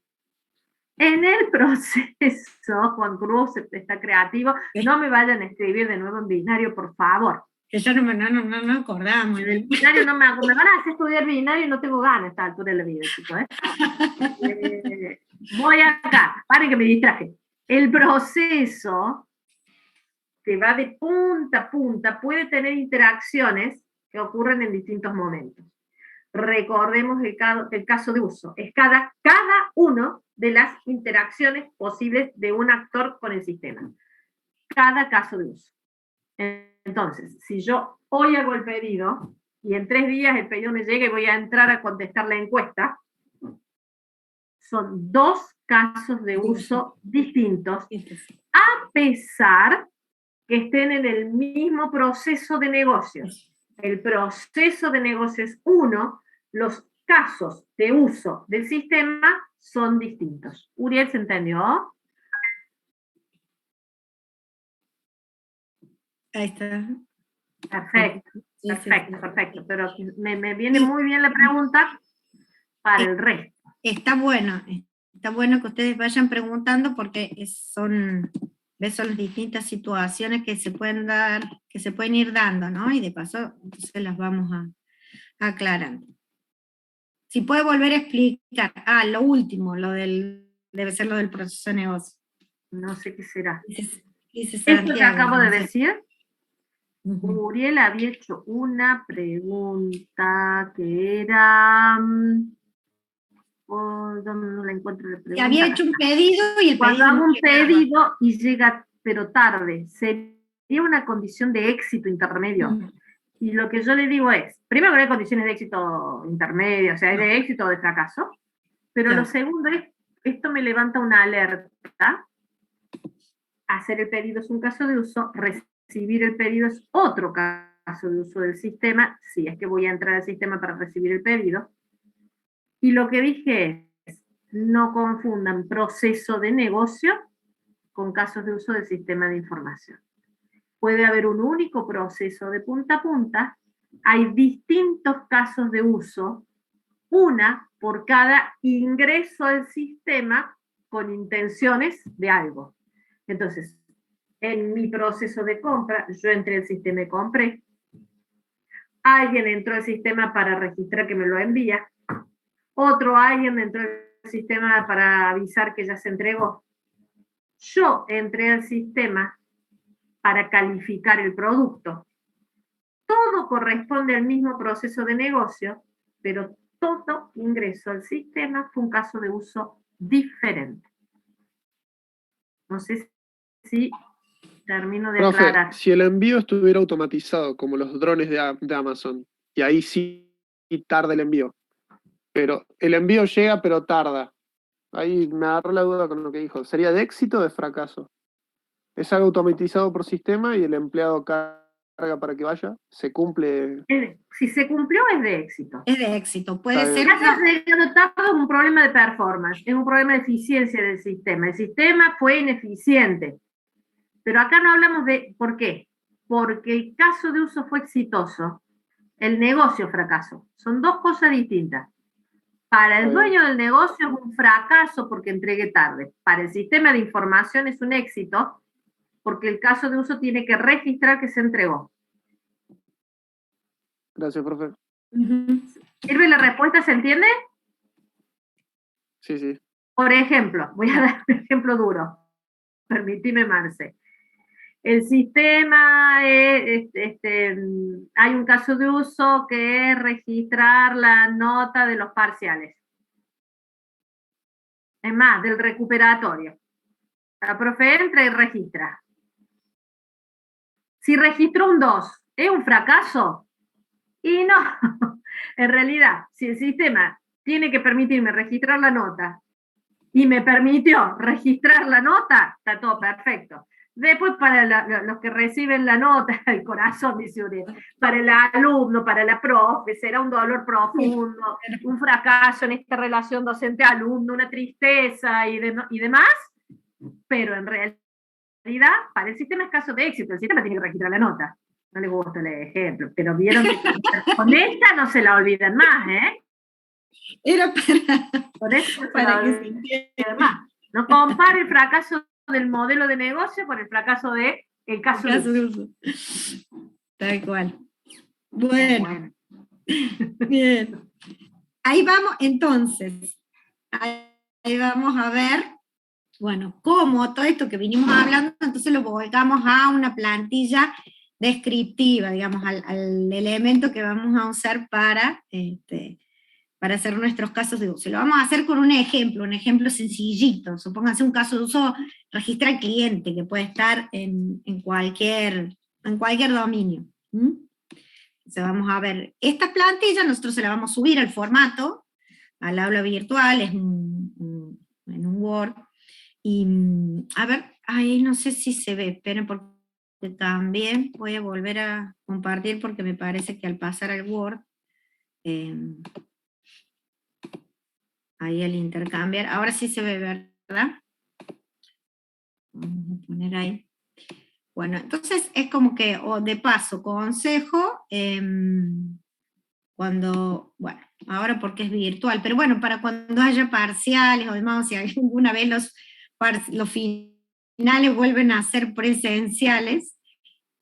En el proceso, Juan Cruz está creativo, no me vayan a escribir de nuevo en binario, por favor. Que ya no acordamos. En el binario no me van a hacer estudiar binario y no tengo ganas a esta altura de la vida, chicos. Voy acá, paren que me distraje. El proceso que va de punta a punta puede tener interacciones que ocurren en distintos momentos. Recordemos el caso de uso. Es cada uno de las interacciones posibles de un actor con el sistema. Cada caso de uso. Entonces, si yo hoy hago el pedido y en 3 días el pedido me llega y voy a entrar a contestar la encuesta, son 2 casos de uso distintos, a pesar que estén en el mismo proceso de negocio. El proceso de negocio es uno, los casos de uso del sistema son distintos. Uriel, ¿se entendió? Ahí está. Perfecto, perfecto. Pero me viene muy bien la pregunta para el resto. Está bueno que ustedes vayan preguntando porque son las distintas situaciones que se pueden dar, que se pueden ir dando, ¿no? Y de paso se las vamos aclarando. Si puede volver a explicar. Lo último, debe ser lo del proceso de negocio. No sé qué será. Dice Esto que acabo de decir, Uriel había hecho una pregunta que era... no la encuentro la pregunta. Había hecho un pedido y el Cuando pedido hago un pedido y llega pero tarde, ¿sería una condición de éxito intermedio? Y lo que yo le digo es, primero que no hay condiciones de éxito intermedio, o sea, ¿es de éxito o de fracaso? Pero lo segundo es, esto me levanta una alerta. Hacer el pedido es un caso de uso, recibir el pedido es otro caso de uso del sistema, si es que voy a entrar al sistema para recibir el pedido. Y lo que dije es, no confundan proceso de negocio con casos de uso del sistema de información. Puede haber un único proceso de punta a punta, hay distintos casos de uso, una por cada ingreso al sistema con intenciones de algo. Entonces, en mi proceso de compra, yo entré al sistema y compré, alguien entró al sistema para registrar que me lo envía, alguien entró al sistema para avisar que ya se entregó. Yo entré al sistema para calificar el producto. Todo corresponde al mismo proceso de negocio, pero todo ingreso al sistema fue un caso de uso diferente. No sé si termino de aclarar. Si el envío estuviera automatizado, como los drones de Amazon, y ahí sí tarda el envío, pero el envío llega pero tarda, ahí me agarró la duda con lo que dijo, ¿sería de éxito o de fracaso? Es algo automatizado por sistema y el empleado carga para que vaya, se cumple. Si se cumplió es de éxito. Es de éxito, puede ser. Es un problema de performance, es un problema de eficiencia del sistema. El sistema fue ineficiente. Pero acá no hablamos de ¿por qué? Porque el caso de uso fue exitoso, el negocio fracasó. Son 2 cosas distintas. Para el dueño del negocio es un fracaso porque entregue tarde. Para el sistema de información es un éxito porque el caso de uso tiene que registrar que se entregó. Gracias, profe. ¿Sirve la respuesta? ¿Se entiende? Sí, sí. Por ejemplo, voy a dar un ejemplo duro. Permíteme, Marce. El sistema, hay un caso de uso que es registrar la nota de los parciales. Es más, del recuperatorio. La profe entra y registra. Si registró un 2, ¿es un fracaso? Y no, en realidad, si el sistema tiene que permitirme registrar la nota y me permitió registrar la nota, está todo perfecto. Después para los que reciben la nota, el corazón, dice Uriel, para el alumno, para la profe, será un dolor profundo, un fracaso en esta relación docente-alumno, una tristeza y demás, pero en realidad para el sistema es caso de éxito, el sistema tiene que registrar la nota. No les gusta el ejemplo, pero vieron que con esta no se la olvidan más, ¿eh? Era Por eso para que se entienda más. No compare el fracaso del modelo de negocio con el fracaso del caso de uso. Tal cual. Bueno. Bien. Ahí vamos, entonces. Ahí vamos a ver, bueno, cómo todo esto que vinimos hablando, entonces lo volcamos a una plantilla descriptiva, digamos, al elemento que vamos a usar para hacer nuestros casos de uso. Lo vamos a hacer con un ejemplo sencillito. Supónganse un caso de uso, registra al cliente, que puede estar en cualquier dominio. Entonces vamos a ver, esta plantilla nosotros se la vamos a subir al formato, al aula virtual, es en un Word, y a ver, ahí no sé si se ve, esperen porque también voy a volver a compartir porque me parece que al pasar al Word, ahí el intercambiar, ahora sí se ve, ¿verdad? Vamos a poner ahí. Bueno, entonces es como que, o de paso, consejo, cuando, bueno, ahora porque es virtual, pero bueno, para cuando haya parciales o demás, si alguna vez los finales vuelven a ser presenciales,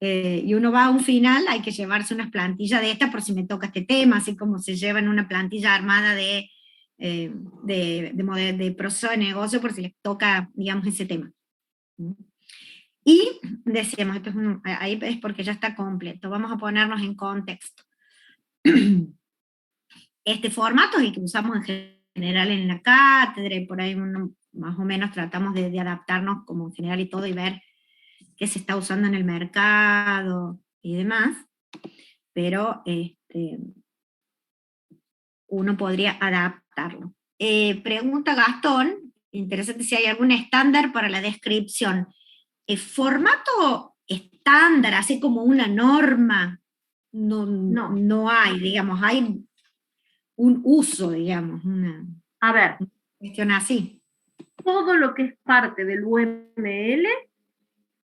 y uno va a un final, hay que llevarse unas plantillas de estas por si me toca este tema, así como se llevan una plantilla armada de proceso de negocio por si les toca, digamos, ese tema. Y decíamos, ahí es porque ya está completo, vamos a ponernos en contexto. Este formato es el que usamos en general en la cátedra, y por ahí más o menos tratamos de adaptarnos como en general y todo, y ver qué se está usando en el mercado y demás, pero uno podría adaptarlo. Pregunta Gastón, interesante si hay algún estándar para la descripción. Formato estándar, así como una norma, no hay, digamos, hay un uso, digamos, una cuestión así. Todo lo que es parte del UML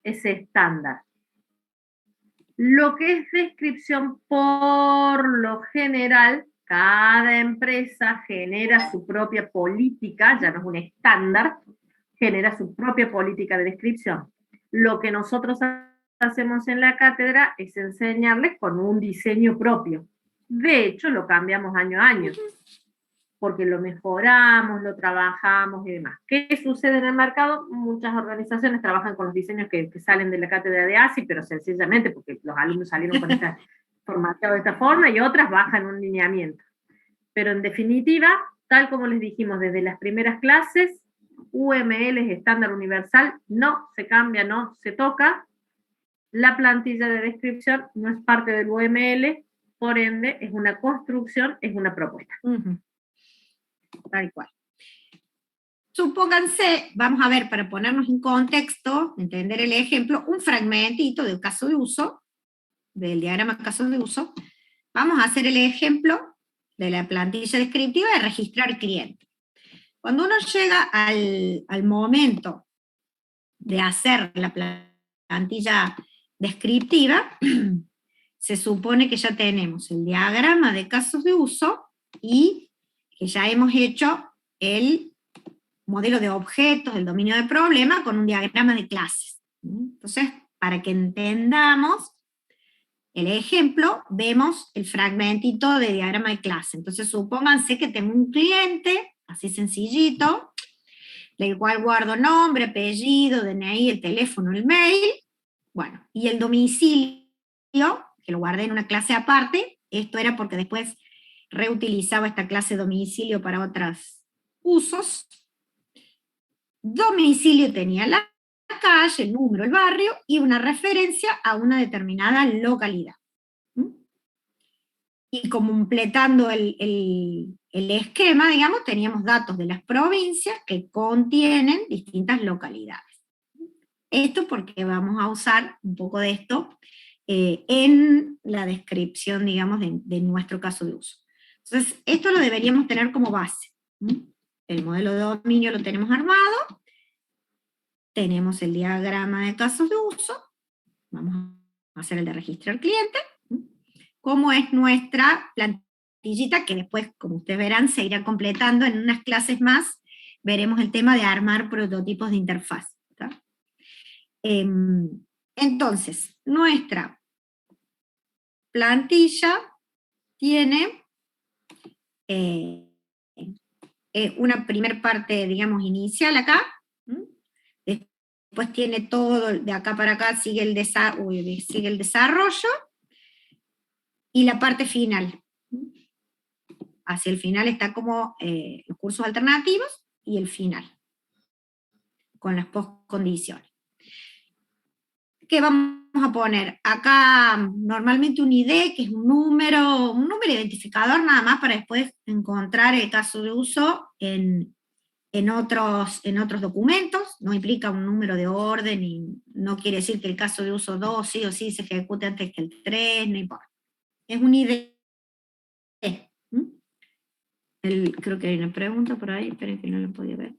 es estándar. Lo que es descripción, por lo general, cada empresa genera su propia política, ya no es un estándar, genera su propia política de descripción. Lo que nosotros hacemos en la cátedra es enseñarles con un diseño propio. De hecho, lo cambiamos año a año, porque lo mejoramos, lo trabajamos y demás. ¿Qué sucede en el mercado? Muchas organizaciones trabajan con los diseños que salen de la cátedra de ASI, pero sencillamente porque los alumnos salieron con esta formateado de esta forma, y otras bajan un lineamiento. Pero en definitiva, tal como les dijimos desde las primeras clases, UML es estándar universal, no se cambia, no se toca. La plantilla de descripción no es parte del UML, por ende es una construcción, es una propuesta. Tal cual. Supónganse, vamos a ver, para ponernos en contexto, entender el ejemplo, un fragmentito del caso de uso, del diagrama caso de uso. Vamos a hacer el ejemplo de la plantilla descriptiva de registrar cliente. Cuando uno llega al momento de hacer la plantilla descriptiva, se supone que ya tenemos el diagrama de casos de uso y que ya hemos hecho el modelo de objetos del dominio de problema con un diagrama de clases. Entonces, para que entendamos el ejemplo, vemos el fragmentito de diagrama de clase. Entonces, supónganse que tengo un cliente, así sencillito, del cual guardo nombre, apellido, DNI, el teléfono, el mail, bueno, y el domicilio, que lo guardé en una clase aparte. Esto era porque después reutilizaba esta clase domicilio para otros usos. Domicilio tenía la calle, el número, el barrio, y una referencia a una determinada localidad. Y completando el esquema, digamos, teníamos datos de las provincias que contienen distintas localidades. Esto porque vamos a usar un poco de esto en la descripción, digamos, de nuestro caso de uso. Entonces, esto lo deberíamos tener como base. El modelo de dominio lo tenemos armado, tenemos el diagrama de casos de uso, vamos a hacer el de registrar cliente, cómo es nuestra plantillita, que después, como ustedes verán, se irá completando en unas clases más, veremos el tema de armar prototipos de interfaz. Entonces, nuestra plantilla tiene una primer parte, digamos, inicial acá, después tiene todo, de acá para acá sigue el desarrollo, y la parte final. Hacia el final está como los cursos alternativos, y el final, con las postcondiciones. ¿Qué vamos a poner? Acá normalmente un ID, que es un número identificador nada más, para después encontrar el caso de uso en otros documentos. No implica un número de orden, y no quiere decir que el caso de uso 2 sí o sí se ejecute antes que el 3, no importa. Es un ID. Creo que hay una pregunta por ahí, esperen que no lo podía ver.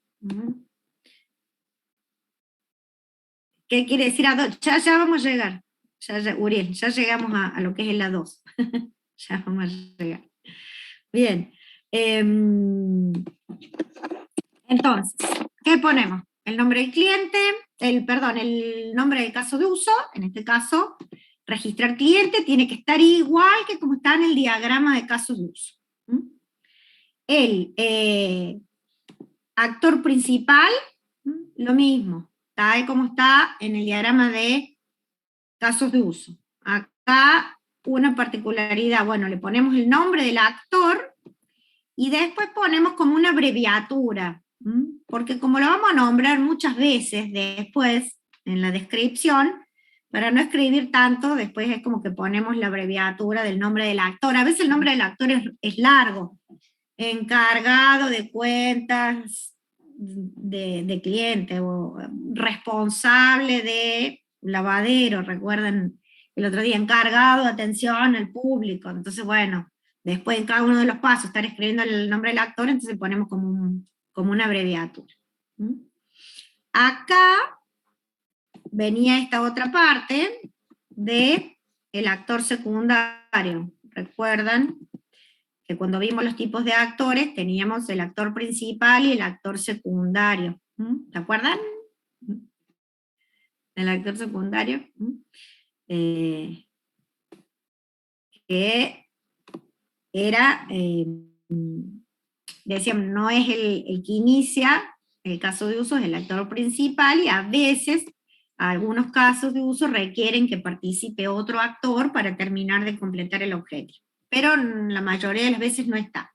¿Qué quiere decir a 2? Ya vamos a llegar. Uriel, ya llegamos a lo que es la 2. Ya vamos a llegar. Bien. Entonces, ¿qué ponemos? El nombre del cliente, el nombre del caso de uso, en este caso, registrar cliente, tiene que estar igual que como está en el diagrama de casos de uso. El actor principal, lo mismo, tal como está en el diagrama de casos de uso. Acá una particularidad, bueno, le ponemos el nombre del actor y después ponemos como una abreviatura, porque como lo vamos a nombrar muchas veces después en la descripción, para no escribir tanto, después es como que ponemos la abreviatura del nombre del actor. A veces el nombre del actor es largo. Encargado de cuentas de cliente, o responsable de lavadero, recuerden el otro día, encargado de atención al público. Entonces, bueno, después en cada uno de los pasos estar escribiendo el nombre del actor, entonces ponemos como una abreviatura. Acá venía esta otra parte de el actor secundario. ¿Recuerdan que cuando vimos los tipos de actores teníamos el actor principal y el actor secundario? ¿Se acuerdan? El actor secundario. Que era, decíamos, no es el que inicia el caso de uso, es el actor principal, y a veces algunos casos de uso requieren que participe otro actor para terminar de completar el objetivo, pero la mayoría de las veces no está.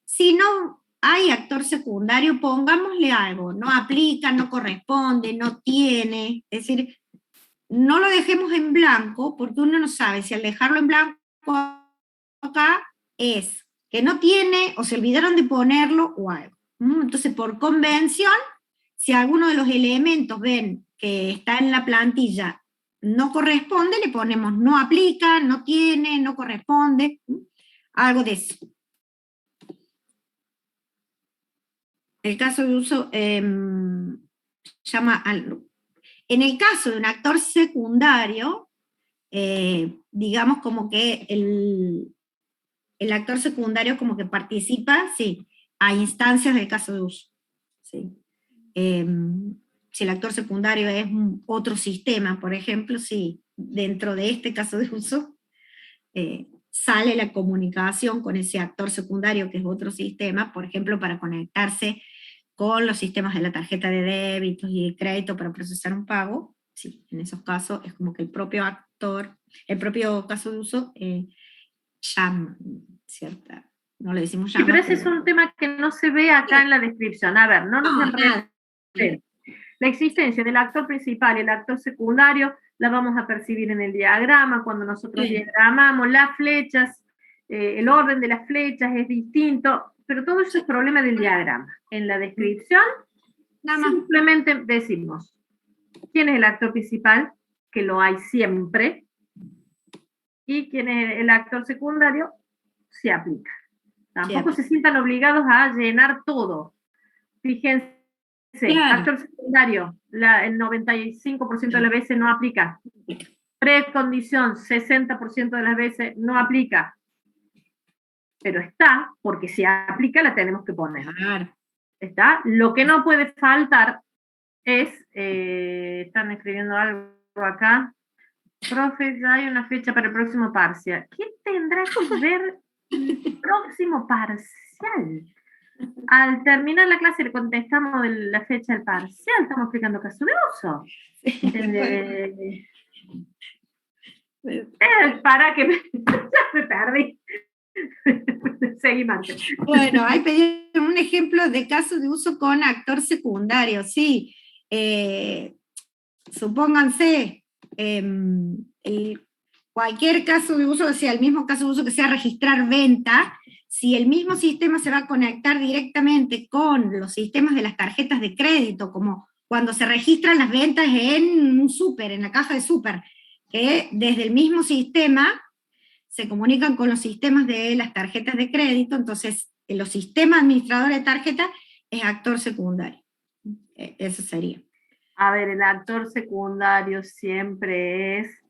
Si no hay actor secundario, pongámosle algo, no aplica, no corresponde, no tiene, es decir, no lo dejemos en blanco, porque uno no sabe si al dejarlo en blanco acá es que no tiene, o se olvidaron de ponerlo, o algo. Entonces, por convención, si alguno de los elementos ven que está en la plantilla no corresponde, le ponemos no aplica, no tiene, no corresponde, algo de eso. El caso de uso llama en el caso de un actor secundario, digamos como que el actor secundario como que participa, sí, a instancias del caso de uso. ¿Sí? Si el actor secundario es otro sistema, por ejemplo, sí, dentro de este caso de uso, sale la comunicación con ese actor secundario que es otro sistema, por ejemplo, para conectarse con los sistemas de la tarjeta de débito y de crédito para procesar un pago. Sí, en esos casos es como que el propio actor, el propio caso de uso llama, ¿cierta? No le decimos llama. Sí, pero ese es un tema que no se ve acá en la descripción. A ver, no nos enredemos. La existencia del actor principal y el actor secundario la vamos a percibir en el diagrama, cuando nosotros diagramamos las flechas, el orden de las flechas es distinto, pero todo eso es problema del diagrama. En la descripción, simplemente decimos quién es el actor principal, que lo hay siempre, y quién es el actor secundario, se aplica. Tampoco se sientan obligados a llenar todo. Fíjense, actor secundario, el 95% de las veces no aplica. Precondición, 60% de las veces no aplica. Pero está, porque si aplica la tenemos que poner. ¿Está? Lo que no puede faltar es, están escribiendo algo acá, profe, ya hay una fecha para el próximo parcial. ¿Qué tendrá que ver el próximo parcial? Al terminar la clase le contestamos de la fecha del parcial, estamos explicando caso de uso. Para que me perdí. Seguimos. Bueno, ahí pedí un ejemplo de caso de uso con actor secundario, sí. Supónganse, cualquier caso de uso, o sea, el mismo caso de uso que sea registrar venta, si el mismo sistema se va a conectar directamente con los sistemas de las tarjetas de crédito, como cuando se registran las ventas en un súper, en la caja de súper, que desde el mismo sistema se comunican con los sistemas de las tarjetas de crédito, entonces los sistemas administradores de tarjeta es actor secundario. Eso sería. A ver, el actor secundario siempre es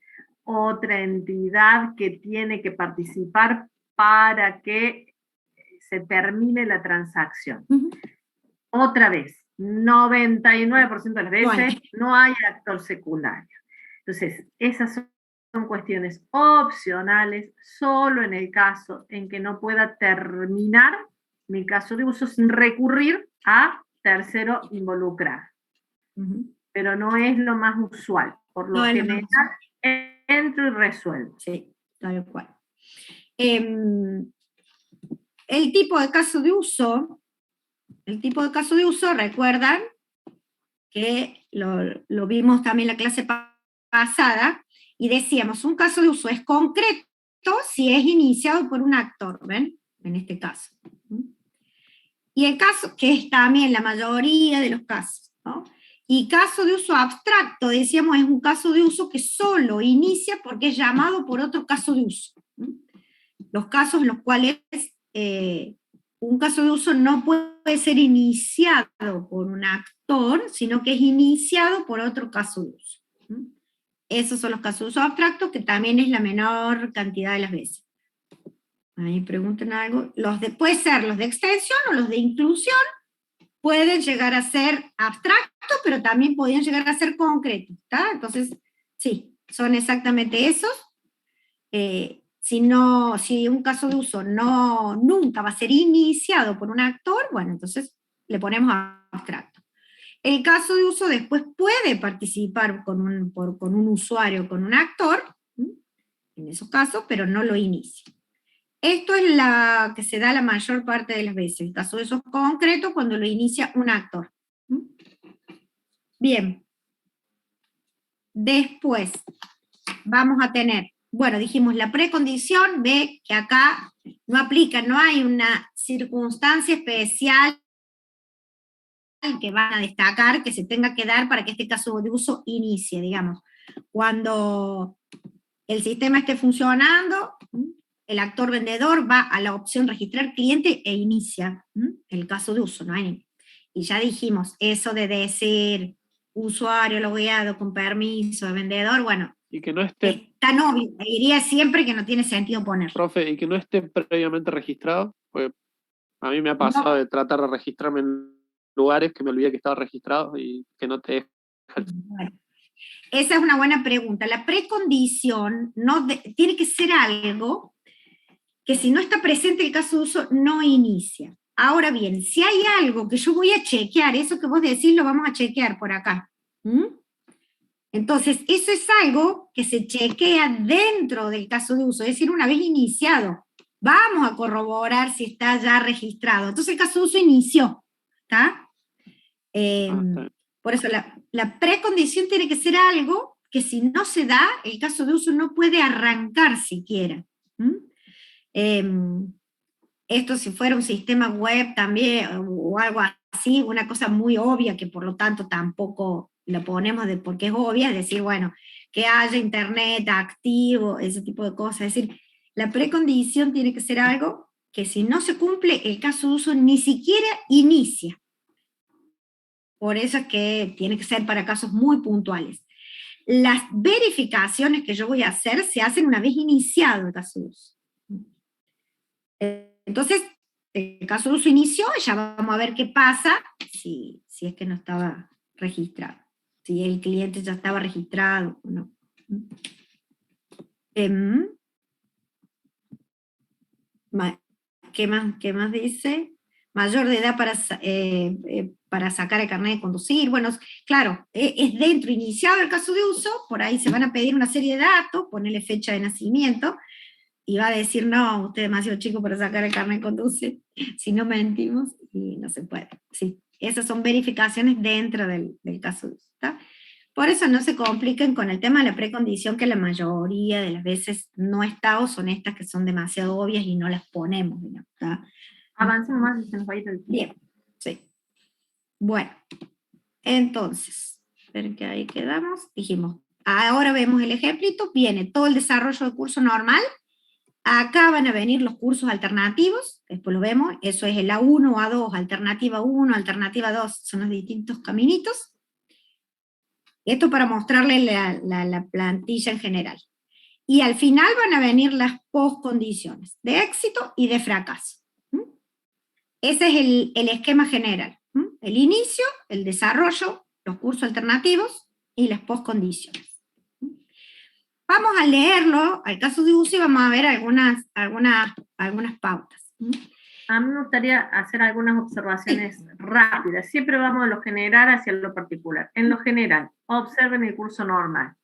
otra entidad que tiene que participar para que se termine la transacción. Otra vez, 99% de las veces no hay actor secundario. Entonces, esas son cuestiones opcionales solo en el caso en que no pueda terminar mi caso de uso sin recurrir a tercero involucrado. Pero no es lo más usual. Por lo general, entro y resuelvo. Sí, tal cual. El tipo de caso de uso, recuerdan que lo vimos también en la clase pasada, y decíamos, un caso de uso es concreto si es iniciado por un actor, ¿ven? En este caso. Y el caso, que es también la mayoría de los casos, ¿no? Y caso de uso abstracto, decíamos, es un caso de uso que solo inicia porque es llamado por otro caso de uso. Los casos en los cuales un caso de uso no puede ser iniciado por un actor, sino que es iniciado por otro caso de uso. Esos son los casos de uso abstractos, que también es la menor cantidad de las veces. Ahí preguntan algo. Puede ser los de extensión o los de inclusión, pueden llegar a ser abstractos, pero también podrían llegar a ser concretos, ¿está? Entonces, sí, son exactamente esos. Si un caso de uso nunca va a ser iniciado por un actor, bueno, entonces le ponemos abstracto. El caso de uso después puede participar con un usuario, con un actor, en esos casos, pero no lo inicia. Esto es la que se da la mayor parte de las veces. El caso de uso es concreto cuando lo inicia un actor. Bien. Después vamos a tener, bueno, dijimos la precondición, ve que acá no aplica, no hay una circunstancia especial que van a destacar, que se tenga que dar para que este caso de uso inicie, digamos. Cuando el sistema esté funcionando, el actor vendedor va a la opción registrar cliente e inicia el caso de uso, ¿no? Y ya dijimos, eso de decir usuario logueado con permiso de vendedor, bueno, Y que no esté, Es tan obvio, diría siempre que no tiene sentido poner. profe, y que no esté previamente registrado, porque a mí me ha pasado No. de tratar de registrarme en lugares que me olvidé que estaba registrado y que no te deja. Bueno, esa es una buena pregunta. La precondición tiene que ser algo que si no está presente el caso de uso no inicia. Ahora bien, si hay algo que yo voy a chequear, eso que vos decís lo vamos a chequear por acá. Entonces, eso es algo que se chequea dentro del caso de uso, es decir, una vez iniciado, vamos a corroborar si está ya registrado. Entonces el caso de uso inició, ¿está? Está Por eso la precondición tiene que ser algo que si no se da, el caso de uso no puede arrancar siquiera. Esto si fuera un sistema web también, o algo así, una cosa muy obvia que por lo tanto tampoco lo ponemos porque es obvia, es decir, bueno, que haya internet activo, ese tipo de cosas. Es decir, la precondición tiene que ser algo que si no se cumple, el caso de uso ni siquiera inicia. Por eso es que tiene que ser para casos muy puntuales. Las verificaciones que yo voy a hacer se hacen una vez iniciado el caso de uso. Entonces, el caso de uso inició, ya vamos a ver qué pasa si es que no estaba registrado, si el cliente ya estaba registrado o no. ¿Qué más dice? Mayor de edad para sacar el carnet de conducir. Bueno, claro, es dentro, iniciado el caso de uso, por ahí se van a pedir una serie de datos, ponerle fecha de nacimiento, y va a decir, no, usted es demasiado chico para sacar el carnet de conducir, si no mentimos, y no se puede. Sí, esas son verificaciones dentro del caso de uso, ¿está? Por eso no se compliquen con el tema de la precondición, que la mayoría de las veces no está, o son estas que son demasiado obvias y no las ponemos, ¿está? Avancemos más y se nos va a ir el tiempo. Bien, sí. Bueno, entonces, esperen que ahí quedamos, dijimos, ahora vemos el ejemplito, viene todo el desarrollo de curso normal, acá van a venir los cursos alternativos, después lo vemos, eso es el A1, A2, alternativa 1, alternativa 2, son los distintos caminitos. Esto para mostrarles la plantilla en general. Y al final van a venir las postcondiciones, de éxito y de fracaso. Ese es el esquema general. El inicio, el desarrollo, los cursos alternativos y las postcondiciones. Vamos a leerlo al caso de uso y vamos a ver algunas pautas. A mí me gustaría hacer algunas observaciones rápidas. Siempre vamos de lo general hacia lo particular. En lo general, observen el curso normal.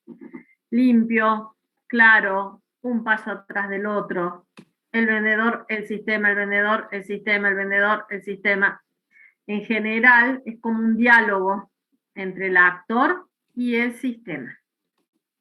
Limpio, claro, un paso atrás del otro. El vendedor, el sistema, el vendedor, el sistema, el vendedor, el sistema. En general, es como un diálogo entre el actor y el sistema.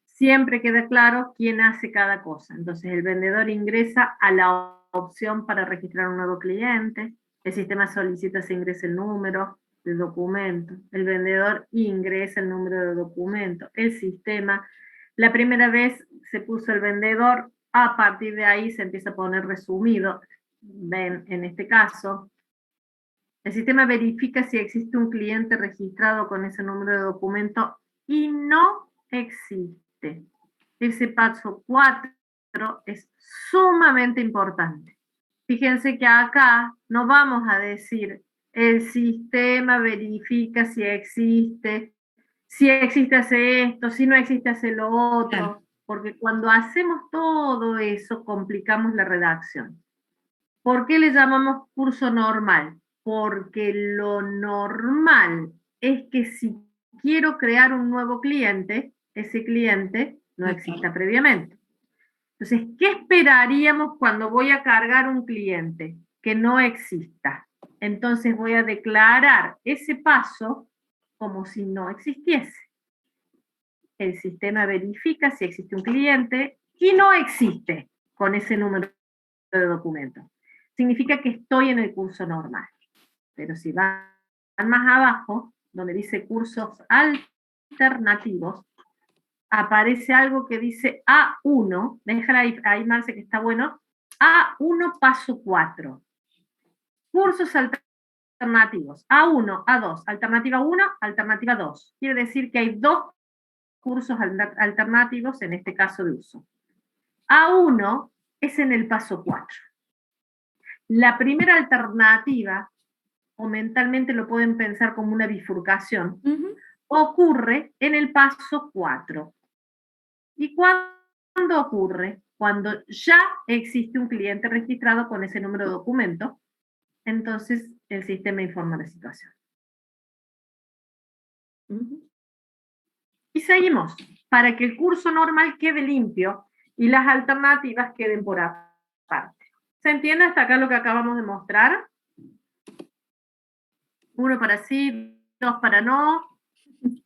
Siempre queda claro quién hace cada cosa. Entonces, el vendedor ingresa a la opción para registrar un nuevo cliente, el sistema solicita se ingrese el número de documento, el vendedor ingresa el número de documento, el sistema, la primera vez se puso el vendedor, a partir de ahí se empieza a poner resumido, ven en este caso, el sistema verifica si existe un cliente registrado con ese número de documento y no existe. Ese paso 4 es sumamente importante. Fíjense que acá no vamos a decir el sistema verifica si existe hace esto, si no existe hace lo otro, claro. Porque cuando hacemos todo eso complicamos la redacción. ¿Por qué le llamamos curso normal? Porque lo normal es que si quiero crear un nuevo cliente, ese cliente no exista previamente. Entonces, ¿qué esperaríamos cuando voy a cargar un cliente? Que no exista. Entonces voy a declarar ese paso como si no existiese. El sistema verifica si existe un cliente y no existe con ese número de documento. Significa que estoy en el curso normal. Pero si van más abajo, donde dice cursos alternativos, aparece algo que dice A1, déjala ahí Marce que está bueno, A1 paso 4. Cursos alternativos, A1, A2, alternativa 1, alternativa 2. Quiere decir que hay dos cursos alternativos, en este caso de uso. A1 es en el paso 4. La primera alternativa, o mentalmente lo pueden pensar como una bifurcación, ocurre en el paso 4. ¿Y cuándo ocurre? Cuando ya existe un cliente registrado con ese número de documento, entonces el sistema informa la situación. Y seguimos, para que el curso normal quede limpio y las alternativas queden por aparte. ¿Se entiende hasta acá lo que acabamos de mostrar? 1 para sí, 2 para no.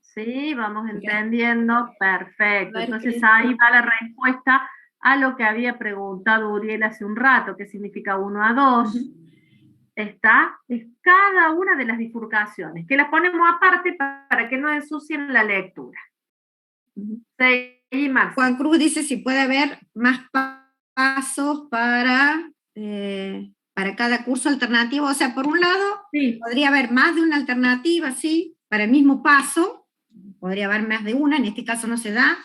Sí, vamos entendiendo. Perfecto. Entonces ahí va la respuesta a lo que había preguntado Uriel hace un rato, que significa 1 a 2. Está, es cada una de las bifurcaciones, que las ponemos aparte para que no ensucien la lectura. Seguimos. Juan Cruz dice si puede haber más pasos para cada curso alternativo. O sea, por un lado, sí, podría haber más de una alternativa, sí, para el mismo paso. Podría haber más de una, en este caso no se da.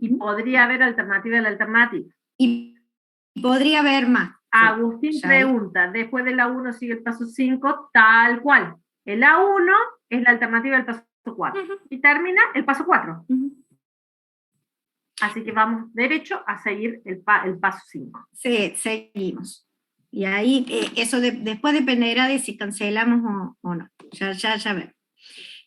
Y podría haber alternativa de la alternativa. Y podría haber más. Agustín pregunta, después de la 1 sigue el paso 5, tal cual. El A1 es la alternativa del paso 4. Y termina el paso 4. Así que vamos derecho a seguir el paso 5. Sí, seguimos. Y ahí eso después dependerá de si cancelamos o no. Ya vemos.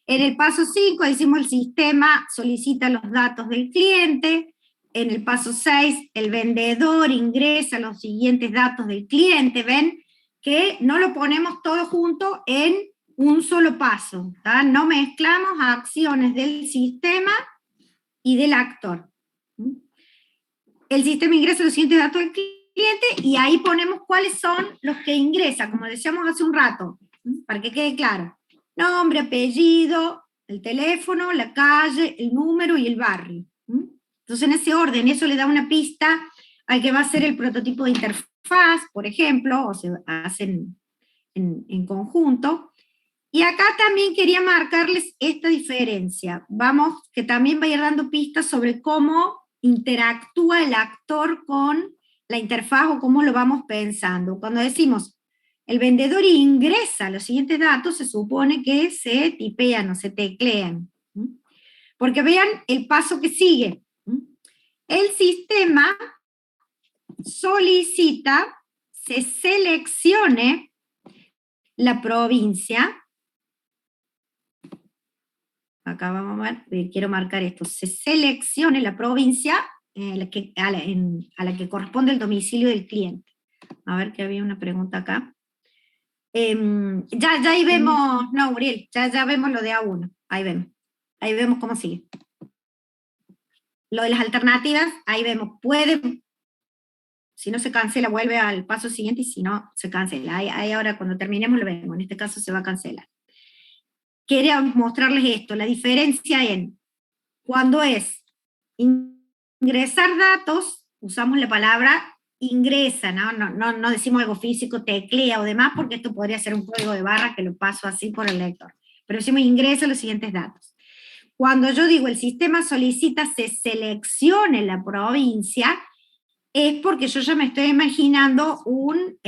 En el paso 5 decimos el sistema solicita los datos del cliente. En el paso 6 el vendedor ingresa los siguientes datos del cliente. Ven que no lo ponemos todo junto en un solo paso, ¿tá? No mezclamos acciones del sistema y del actor. El sistema ingresa los siguientes datos del cliente y ahí ponemos cuáles son los que ingresa, como decíamos hace un rato, para que quede claro. Nombre, apellido, el teléfono, la calle, el número y el barrio. Entonces en ese orden, eso le da una pista al que va a ser el prototipo de interfaz, por ejemplo, o se hacen en conjunto. Y acá también quería marcarles esta diferencia. Vamos, que también va a ir dando pistas sobre cómo interactúa el actor con la interfaz o cómo lo vamos pensando. Cuando decimos el vendedor ingresa los siguientes datos, se supone que se tipean o se teclean. Porque vean el paso que sigue. El sistema solicita, se seleccione la provincia. Acá vamos a ver, quiero marcar esto. Se seleccione la provincia a la que corresponde el domicilio del cliente. A ver, que había una pregunta acá. Ya ahí vemos, no, Uriel, ya vemos lo de A1, ahí vemos cómo sigue. Lo de las alternativas, ahí vemos, puede, si no se cancela, vuelve al paso siguiente, y si no, se cancela. Ahí ahora cuando terminemos lo vemos, en este caso se va a cancelar. Quería mostrarles esto, la diferencia en cuando es ingresar datos, usamos la palabra ingresa, no decimos algo físico, teclea o demás, porque esto podría ser un código de barra que lo paso así por el lector. Pero decimos ingresa los siguientes datos. Cuando yo digo el sistema solicita se seleccione la provincia, es porque yo ya me estoy imaginando un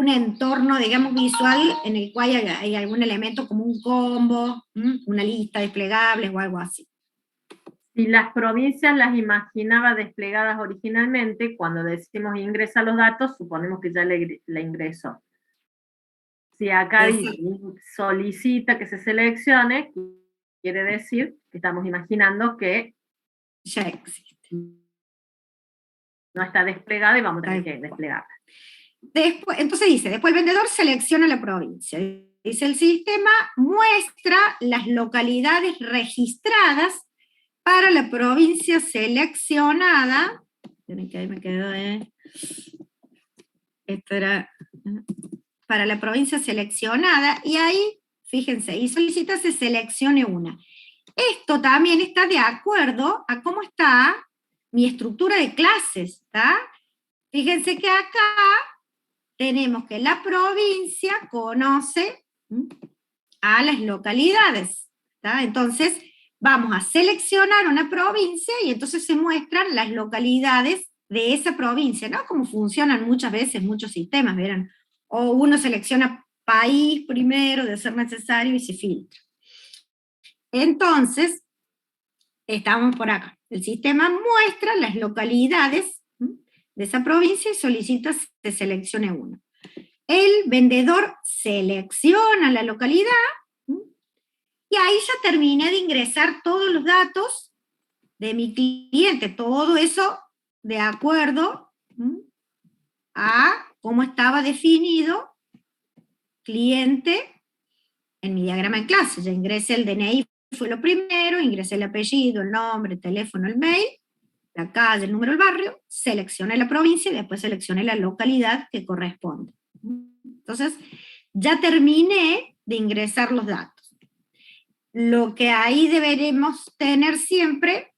entorno, digamos, visual en el cual hay algún elemento como un combo, una lista desplegable o algo así. Si las provincias las imaginaba desplegadas originalmente, cuando decimos ingresa los datos, suponemos que ya la ingresó. Si acá dice, solicita que se seleccione, quiere decir que estamos imaginando que ya existe. No está desplegada y vamos a tener que desplegarla. Después, entonces dice, después el vendedor selecciona la provincia. Dice, el sistema muestra las localidades registradas para la provincia seleccionada. Miren que ahí me quedó, esto era para la provincia seleccionada, y ahí, fíjense, y solicita se seleccione una. Esto también está de acuerdo a cómo está mi estructura de clases, ¿está? Fíjense que acá tenemos que la provincia conoce a las localidades, ¿está? Entonces, vamos a seleccionar una provincia y entonces se muestran las localidades de esa provincia, ¿no? Como funcionan muchas veces muchos sistemas, ¿vieron? O uno selecciona país primero, de ser necesario, y se filtra. Entonces, estamos por acá. El sistema muestra las localidades de esa provincia y solicita que se seleccione uno. El vendedor selecciona la localidad y ahí ya terminé de ingresar todos los datos de mi cliente, todo eso de acuerdo a cómo estaba definido cliente en mi diagrama de clase. Ya ingresé el DNI, fue lo primero, ingresé el apellido, el nombre, el teléfono, el mail, la calle, el número del barrio, seleccioné la provincia y después seleccioné la localidad que corresponde. Entonces, ya terminé de ingresar los datos. Lo que ahí deberemos tener siempre,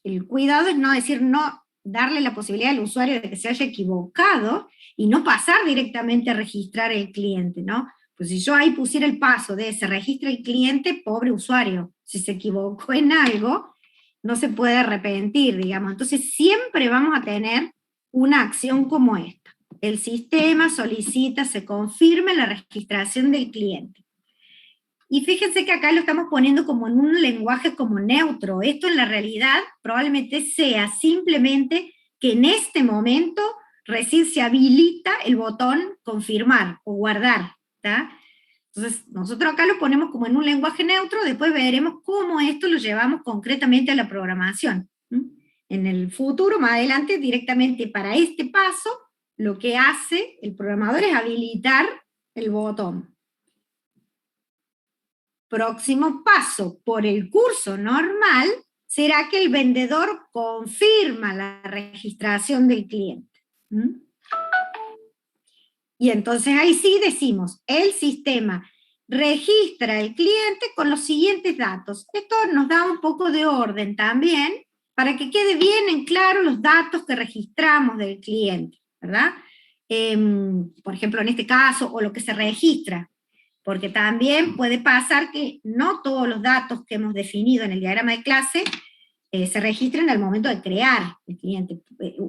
el cuidado es no decir, no darle la posibilidad al usuario de que se haya equivocado y no pasar directamente a registrar el cliente, ¿no? Pues si yo ahí pusiera el paso de se registra el cliente, pobre usuario, si se equivocó en algo, no se puede arrepentir, digamos. Entonces siempre vamos a tener una acción como esta. El sistema solicita, se confirme la registración del cliente. Y fíjense que acá lo estamos poniendo como en un lenguaje como neutro. Esto en la realidad probablemente sea simplemente que en este momento recién se habilita el botón confirmar o guardar, ¿tá? Entonces, nosotros acá lo ponemos como en un lenguaje neutro, después veremos cómo esto lo llevamos concretamente a la programación. En el futuro, más adelante, directamente para este paso, lo que hace el programador es habilitar el botón. Próximo paso, por el curso normal, será que el vendedor confirma la registración del cliente. Y entonces ahí sí decimos, el sistema registra el cliente con los siguientes datos. Esto nos da un poco de orden también, para que quede bien en claro los datos que registramos del cliente, ¿verdad? Por ejemplo, en este caso, o lo que se registra. Porque también puede pasar que no todos los datos que hemos definido en el diagrama de clase se registren al momento de crear el cliente,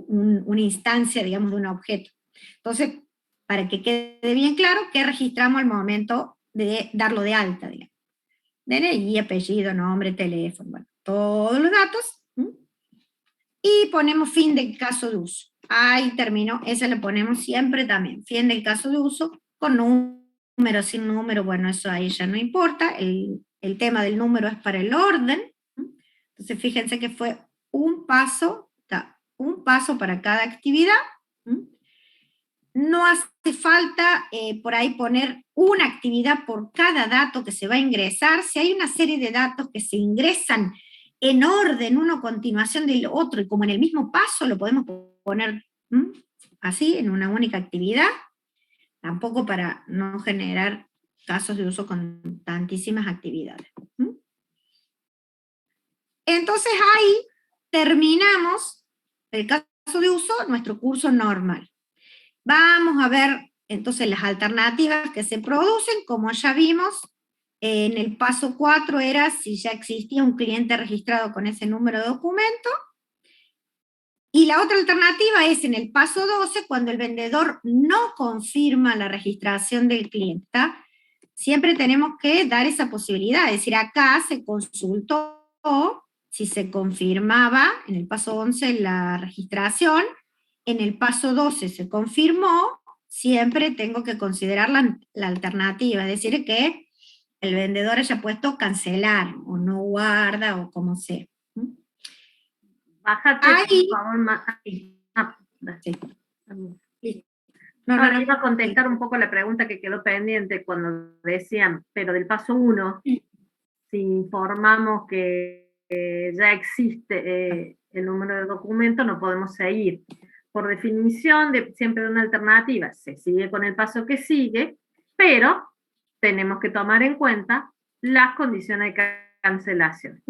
una instancia, digamos, de un objeto. Entonces, para que quede bien claro, ¿qué registramos al momento de darlo de alta, digamos? DNI, apellido, nombre, teléfono, bueno, todos los datos. Y ponemos fin del caso de uso. Ahí terminó, esa le ponemos siempre también, fin del caso de uso, con número, sin número, bueno, eso ahí ya no importa, el tema del número es para el orden. Entonces fíjense que fue un paso para cada actividad. No hace falta por ahí poner una actividad por cada dato que se va a ingresar. Si hay una serie de datos que se ingresan en orden, uno a continuación del otro, y como en el mismo paso lo podemos poner así, en una única actividad, tampoco para no generar casos de uso con tantísimas actividades. Entonces ahí terminamos el caso de uso, nuestro curso normal. Vamos a ver entonces las alternativas que se producen. Como ya vimos, en el paso 4 era si ya existía un cliente registrado con ese número de documento. Y la otra alternativa es en el paso 12, cuando el vendedor no confirma la registración del cliente. Siempre tenemos que dar esa posibilidad, es decir, acá se consultó si se confirmaba en el paso 11 la registración, en el paso 12 se confirmó, siempre tengo que considerar la alternativa, es decir, que el vendedor haya puesto cancelar, o no guarda, o como sea. Bájate, ahí, por favor, sí. No, iba a contestar un poco la pregunta que quedó pendiente cuando decían, pero del paso 1, si informamos que ya existe el número de documento, no podemos seguir. Por definición, siempre de una alternativa, se sigue con el paso que sigue, pero tenemos que tomar en cuenta las condiciones de cancelación.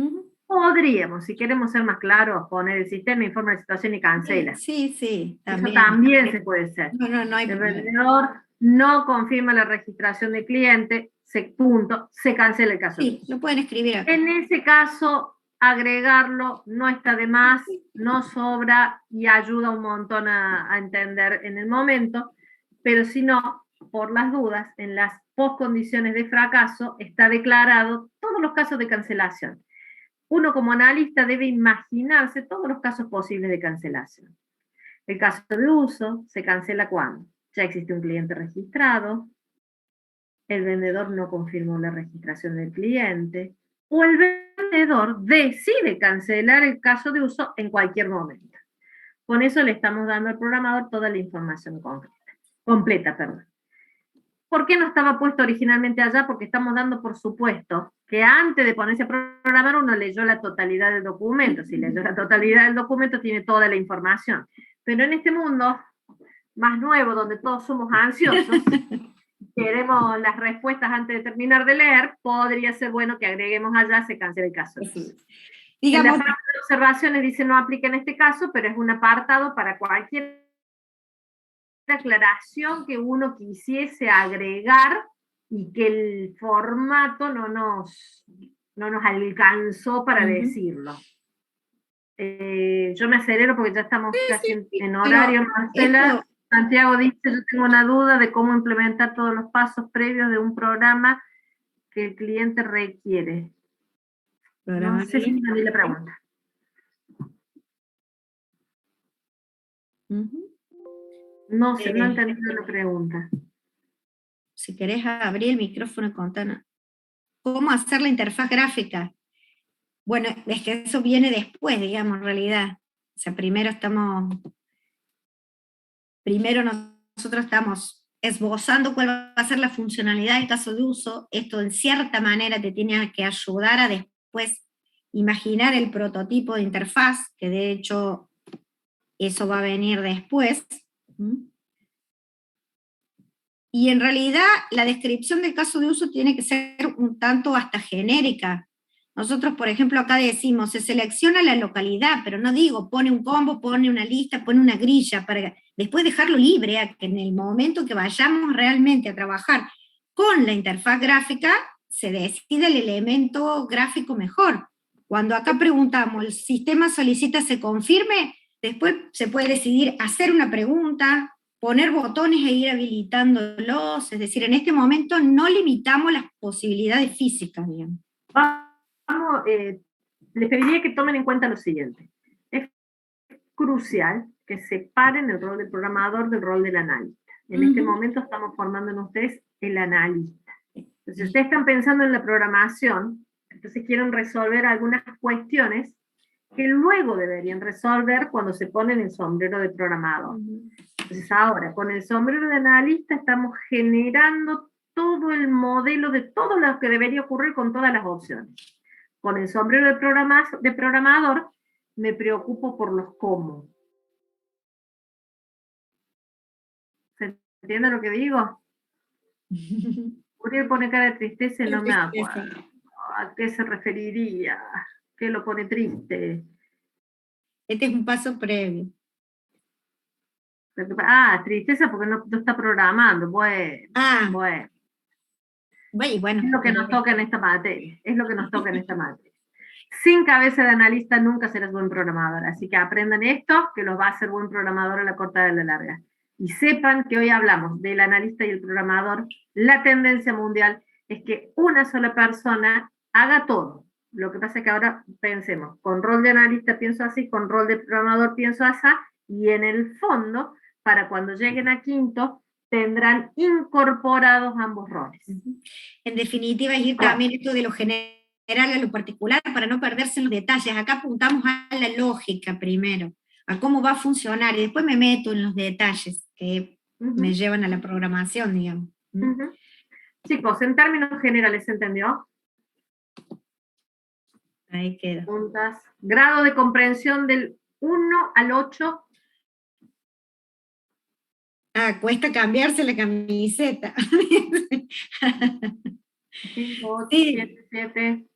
Podríamos, si queremos ser más claros, poner el sistema, informa la situación y cancela. Sí, también. Eso también se puede hacer. No hay el vendedor no confirma la registración del cliente, se cancela el caso de Sí, uso. lo pueden escribir acá. En ese caso, agregarlo no está de más, no sobra y ayuda un montón a entender en el momento, pero si no, por las dudas, en las postcondiciones de fracaso está declarado todos los casos de cancelación. Uno como analista debe imaginarse todos los casos posibles de cancelación. El caso de uso se cancela cuando ya existe un cliente registrado, el vendedor no confirmó la registración del cliente, o el vendedor decide cancelar el caso de uso en cualquier momento. Con eso le estamos dando al programador toda la información completa. ¿Por qué no estaba puesto originalmente allá? Porque estamos dando por supuesto que antes de ponerse a programar uno leyó la totalidad del documento. Si leyó la totalidad del documento tiene toda la información. Pero en este mundo más nuevo, donde todos somos ansiosos, queremos las respuestas antes de terminar de leer, podría ser bueno que agreguemos allá, se cancela el caso. Digamos, en la parte de observaciones dice no aplica en este caso, pero es un apartado para cualquier aclaración que uno quisiese agregar y que el formato no nos alcanzó para decirlo. Yo me acelero porque ya estamos casi en horario, Marcela. Santiago dice, yo tengo una duda de cómo implementar todos los pasos previos de un programa que el cliente requiere. No sé si entendí la pregunta. No sé, no entendí la pregunta. Si querés abrir el micrófono y contar cómo hacer la interfaz gráfica. Bueno, es que eso viene después, digamos, en realidad. O sea, primero nosotros estamos esbozando cuál va a ser la funcionalidad del caso de uso. Esto en cierta manera te tiene que ayudar a después imaginar el prototipo de interfaz, que de hecho eso va a venir después. Y en realidad la descripción del caso de uso tiene que ser un tanto hasta genérica. Nosotros, por ejemplo, acá decimos, se selecciona la localidad, pero no digo, pone un combo, pone una lista, pone una grilla, para después dejarlo libre, a que en el momento que vayamos realmente a trabajar con la interfaz gráfica, se decide el elemento gráfico mejor. Cuando acá preguntamos, ¿el sistema solicita se confirme? Después se puede decidir hacer una pregunta, poner botones e ir habilitándolos, es decir, en este momento no limitamos las posibilidades físicas, digamos. Les pediría que tomen en cuenta lo siguiente. Es crucial que separen el rol del programador del rol del analista. En este momento estamos formando en ustedes el analista. Entonces, si ustedes están pensando en la programación, entonces quieren resolver algunas cuestiones que luego deberían resolver cuando se ponen el sombrero de programador. Entonces ahora, con el sombrero de analista estamos generando todo el modelo de todo lo que debería ocurrir con todas las opciones. Con el sombrero de programador me preocupo por los cómo. ¿Se entiende lo que digo? Uriel pone cara de tristeza y no me acuerdo. ¿A qué se referiría? ¿Qué lo pone triste? Este es un paso previo. Tristeza porque no está programando. Bueno. Es lo que nos toca en esta materia. Sin cabeza de analista nunca serás buen programador. Así que aprendan esto, que los va a hacer buen programador a la corta y a la larga. Y sepan que hoy hablamos del analista y el programador. La tendencia mundial es que una sola persona haga todo. Lo que pasa es que ahora pensemos, con rol de analista pienso así, con rol de programador pienso así, y en el fondo, para cuando lleguen a quinto, tendrán incorporados ambos roles. En definitiva, es ir también esto de lo general a lo particular para no perderse en los detalles. Acá apuntamos a la lógica primero, a cómo va a funcionar, y después me meto en los detalles que me llevan a la programación, digamos. Chicos, en términos generales, ¿se entendió? Ahí queda. Preguntas. Grado de comprensión del 1 al 8. Cuesta cambiarse la camiseta. 5, 8, 7,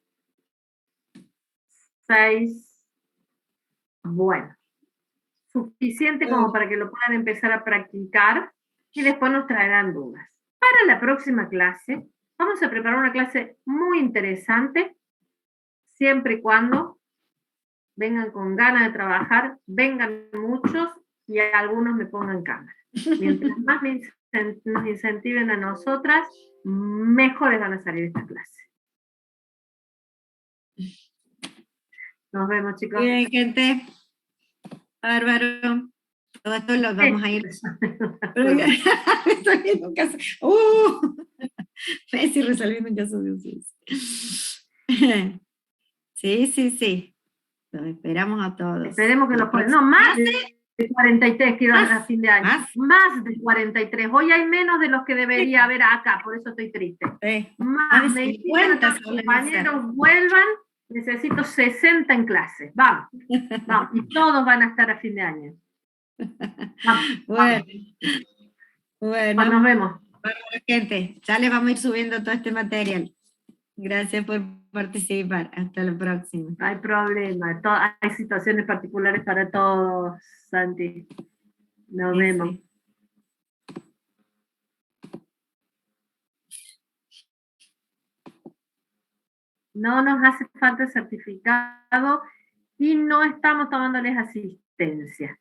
6. Bueno. Suficiente como para que lo puedan empezar a practicar y después nos traerán dudas. Para la próxima clase Vamos a preparar una clase muy interesante, siempre y cuando vengan con ganas de trabajar, vengan muchos y algunos me pongan cámara. Mientras más nos incentiven a nosotras, mejores van a salir estas clases. Nos vemos, chicos. Bien, gente. Bárbaro. Todo esto lo vamos a ir. Resolviendo un caso. Messi resolviendo un caso de uso. Sí, sí, sí. Los esperamos a todos. Esperemos que los puedan. No, más de 43 quiero a fin de año. Más de 43. Hoy hay menos de los que debería haber acá, por eso estoy triste. Sí. Más de me 50 los compañeros vuelvan, necesito 60 en clase. Vamos, vamos. Y todos van a estar a fin de año. Vamos, bueno, pues bueno, nos vemos. bueno, gente, ya les vamos a ir subiendo todo este material. Gracias por participar. Hasta la próxima. No hay problema. Hay situaciones particulares para todos, Santi. Nos vemos. Sí. No nos hace falta certificado y no estamos tomándoles asistencia.